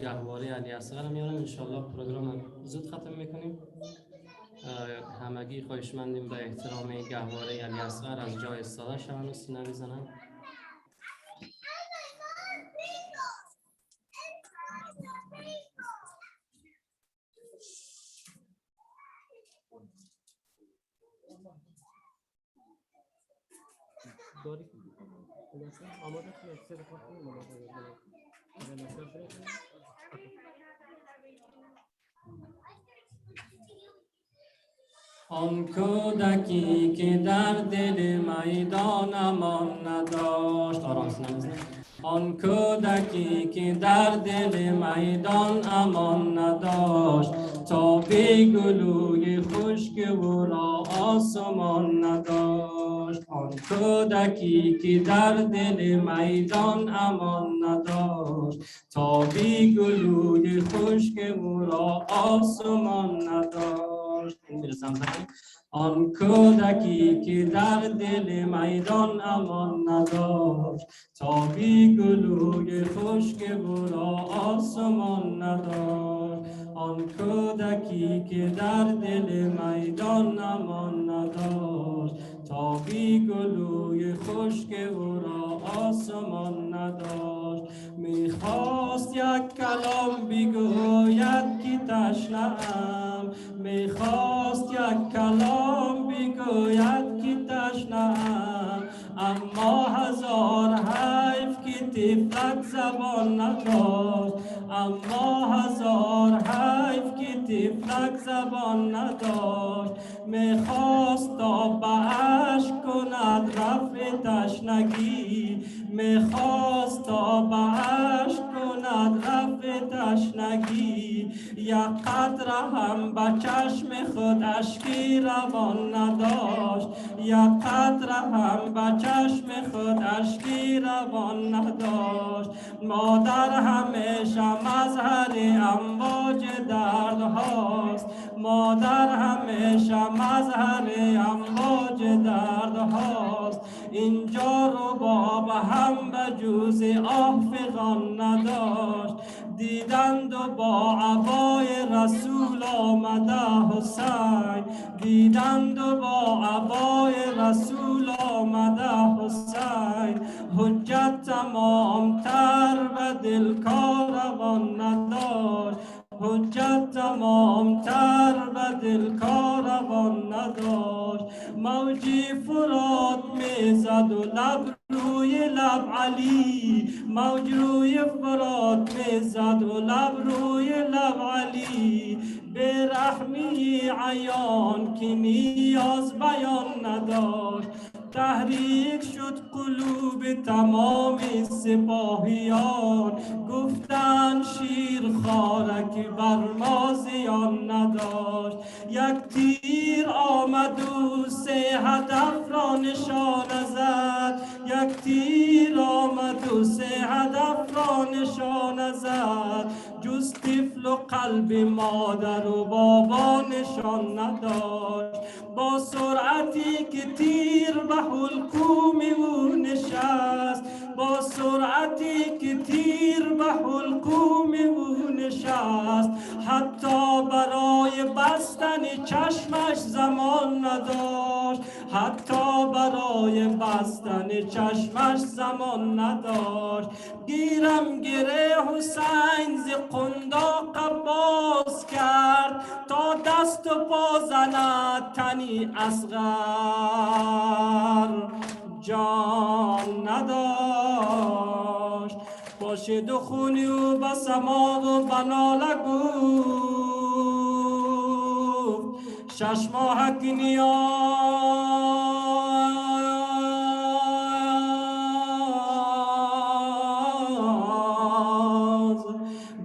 گهواره علی اصغر میارم انشالله پروگرام زود ختم میکنیم همگی خواهشمندیم به احترام گهواره علی اصغر از جای استاده شوند و سینه بزنن آن کودکی که در دل میدان امان نداشت آن کودکی که در دل میدان امان نداشت تا به گلوی خشک و را آسمان نداشت آن کودکی که در دل میدان امان نداشت تا به گلوی خشک و را آسمان نداشت آن کودکی که در دل میدان امان نداشت تا بی گلوی خشک برا آسمان نداشت آن کودکی که در دل میدان امان نداشت تا بی گلوی خشک برا آسمان نداشت میخواست یک کلام بگوید که تشنه‌ام، میخواست یک کلام بگوید که تشنه‌ام، اما هزار حیف که طفلک زبان نداشت، اما هزار حیف که طفلک زبان نداشت. میخواست تا به اشک کند رفع تشنگی، میخواست تا به اشک کند رفع تشنگی، یک قطره هم به چشم خود اشکی روان نداشت، یک قطره هم به چشم خود اشکی روان نداشت. مادر همیشه مظهر امواج درد هاست، مادر همیشه مظهر امواج درد هاست. اینجا رو باب هم به جز آه فغان نداشت، دیدند و با عبای رسول آمده حسین، دیدند و با عبای رسول آمده حسین. حجت تمام تر به دل کاروان نداشت، حجت تمام تر به دل کاروان نداشت. موجی فرات میزد و لب روی لب علی، موج روی فرات میزد و لب روی لب علی. به رحمی عیان که نیاز بیان نداشت، تحریک شد قلوب تمام سپاهیان. گفتن شیر خارک بر ما زیان نداشت، یک تیر آمد و سه هدف را نشانه زد، یک تیر آمد و سه هدف را نشانه زد. جز طفل و قلب مادر و بابا نشان نداشت. با سرعتی که تیر به حلقوم او نشست، با سرعتی که تیر به حلقوم او نشست. حتی برای بستن چشمش زمان نداشت، حتی برای بستن چشمش زمان نداشت. گیرم گره حسین ز قنداق باز کرد، تا دست و پا زند تنی اصغر جان نداشت. باشد و خونی و بس ما و بناله گفت، شش ماه که نیاز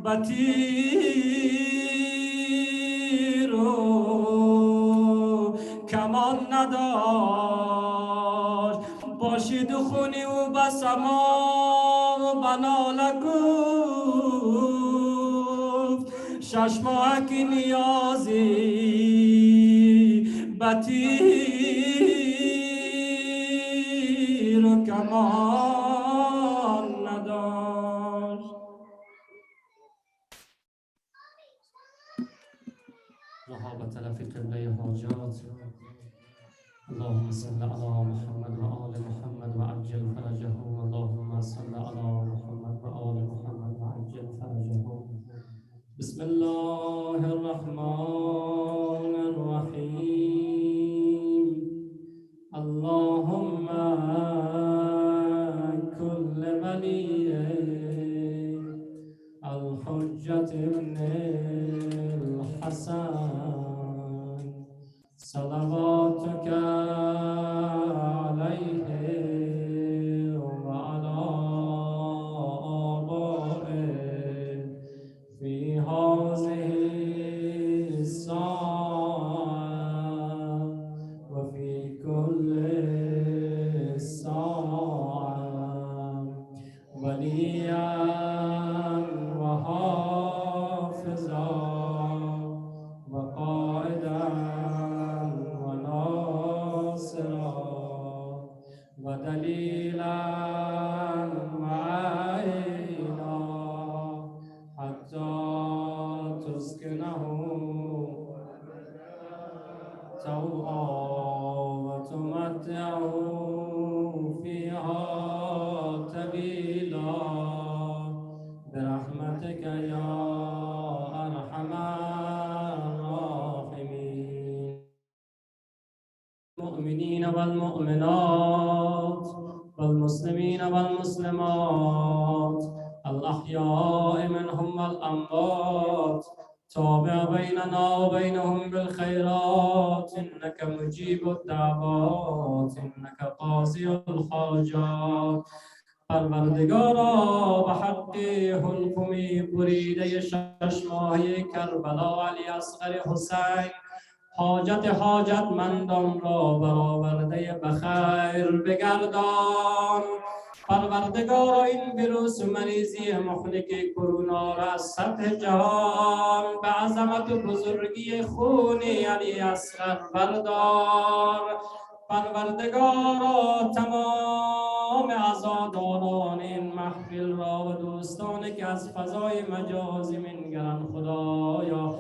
به تیر و کمان نداشت. باشد و خونی و بس ما و بناله گفت، شش ماه که نیازی به تیر و کمان نداشت. وهاب تلفی قبله حاجات. اللهم صل على محمد وآل محمد وعجل فرجهم. اللهم صل على محمد وآل محمد وعجل فرجهم. بسم الله الرحمن الرحيم. اللهم كل ولي الحجة ابن الحسن صلواتك عليه وعلى آبائه في هذه الساعة وفي كل ساعة، وليا وحافظا وقائدا وناصرا ودليلا وعينا، حتى تسكنه توعا وتمتعه فيها طويلا المؤمنين والمؤمنات والمسلمين والمسلمات الأحياء منهم والأموات تابع بيننا وبينهم بالخيرات إنك مجيب الدعوات إنك قاضي الحاجات پروردگارا به حق حلقومی بریده 6 ماهه کربلا علی اصغر حسین حاجتمندان را برآورده به خیر بگردان. پروردگارا این ویروس و مریضی مهلک کرونا را از سطح جهان به عظمت و بزرگی خون علی اصغر بردار. پروردگارا تمام عزاداران این محفل را و دوستانی که از فضای مجازی منگرند خدایا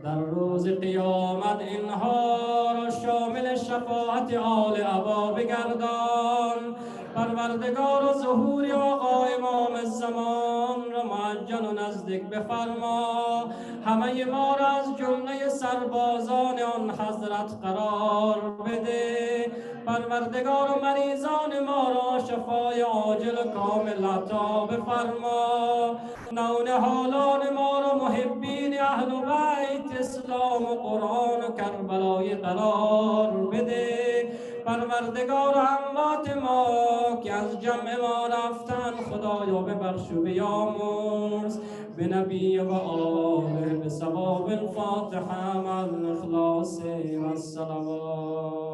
در روز قیامت اینها را شامل شفاعت آل ابا بگردان. پروردگار و ظهور آقا امام الزمان را معجل و نزدیک بفرما. همه ما را از جمله سربازان آن حضرت قرار بده. پروردگار و مریضان ما را شفای عاجل و کامل عطا بفرما. نونهالان ما را محبین اهل بیت اسلام و قرآن و کربلای قرار بده. پروردگار اموات ما که از جمع ما رفتن خدایا ببخش و بیامرز. به نبی و آله به ثواب الفاتحه مع الاخلاص و الصلوات.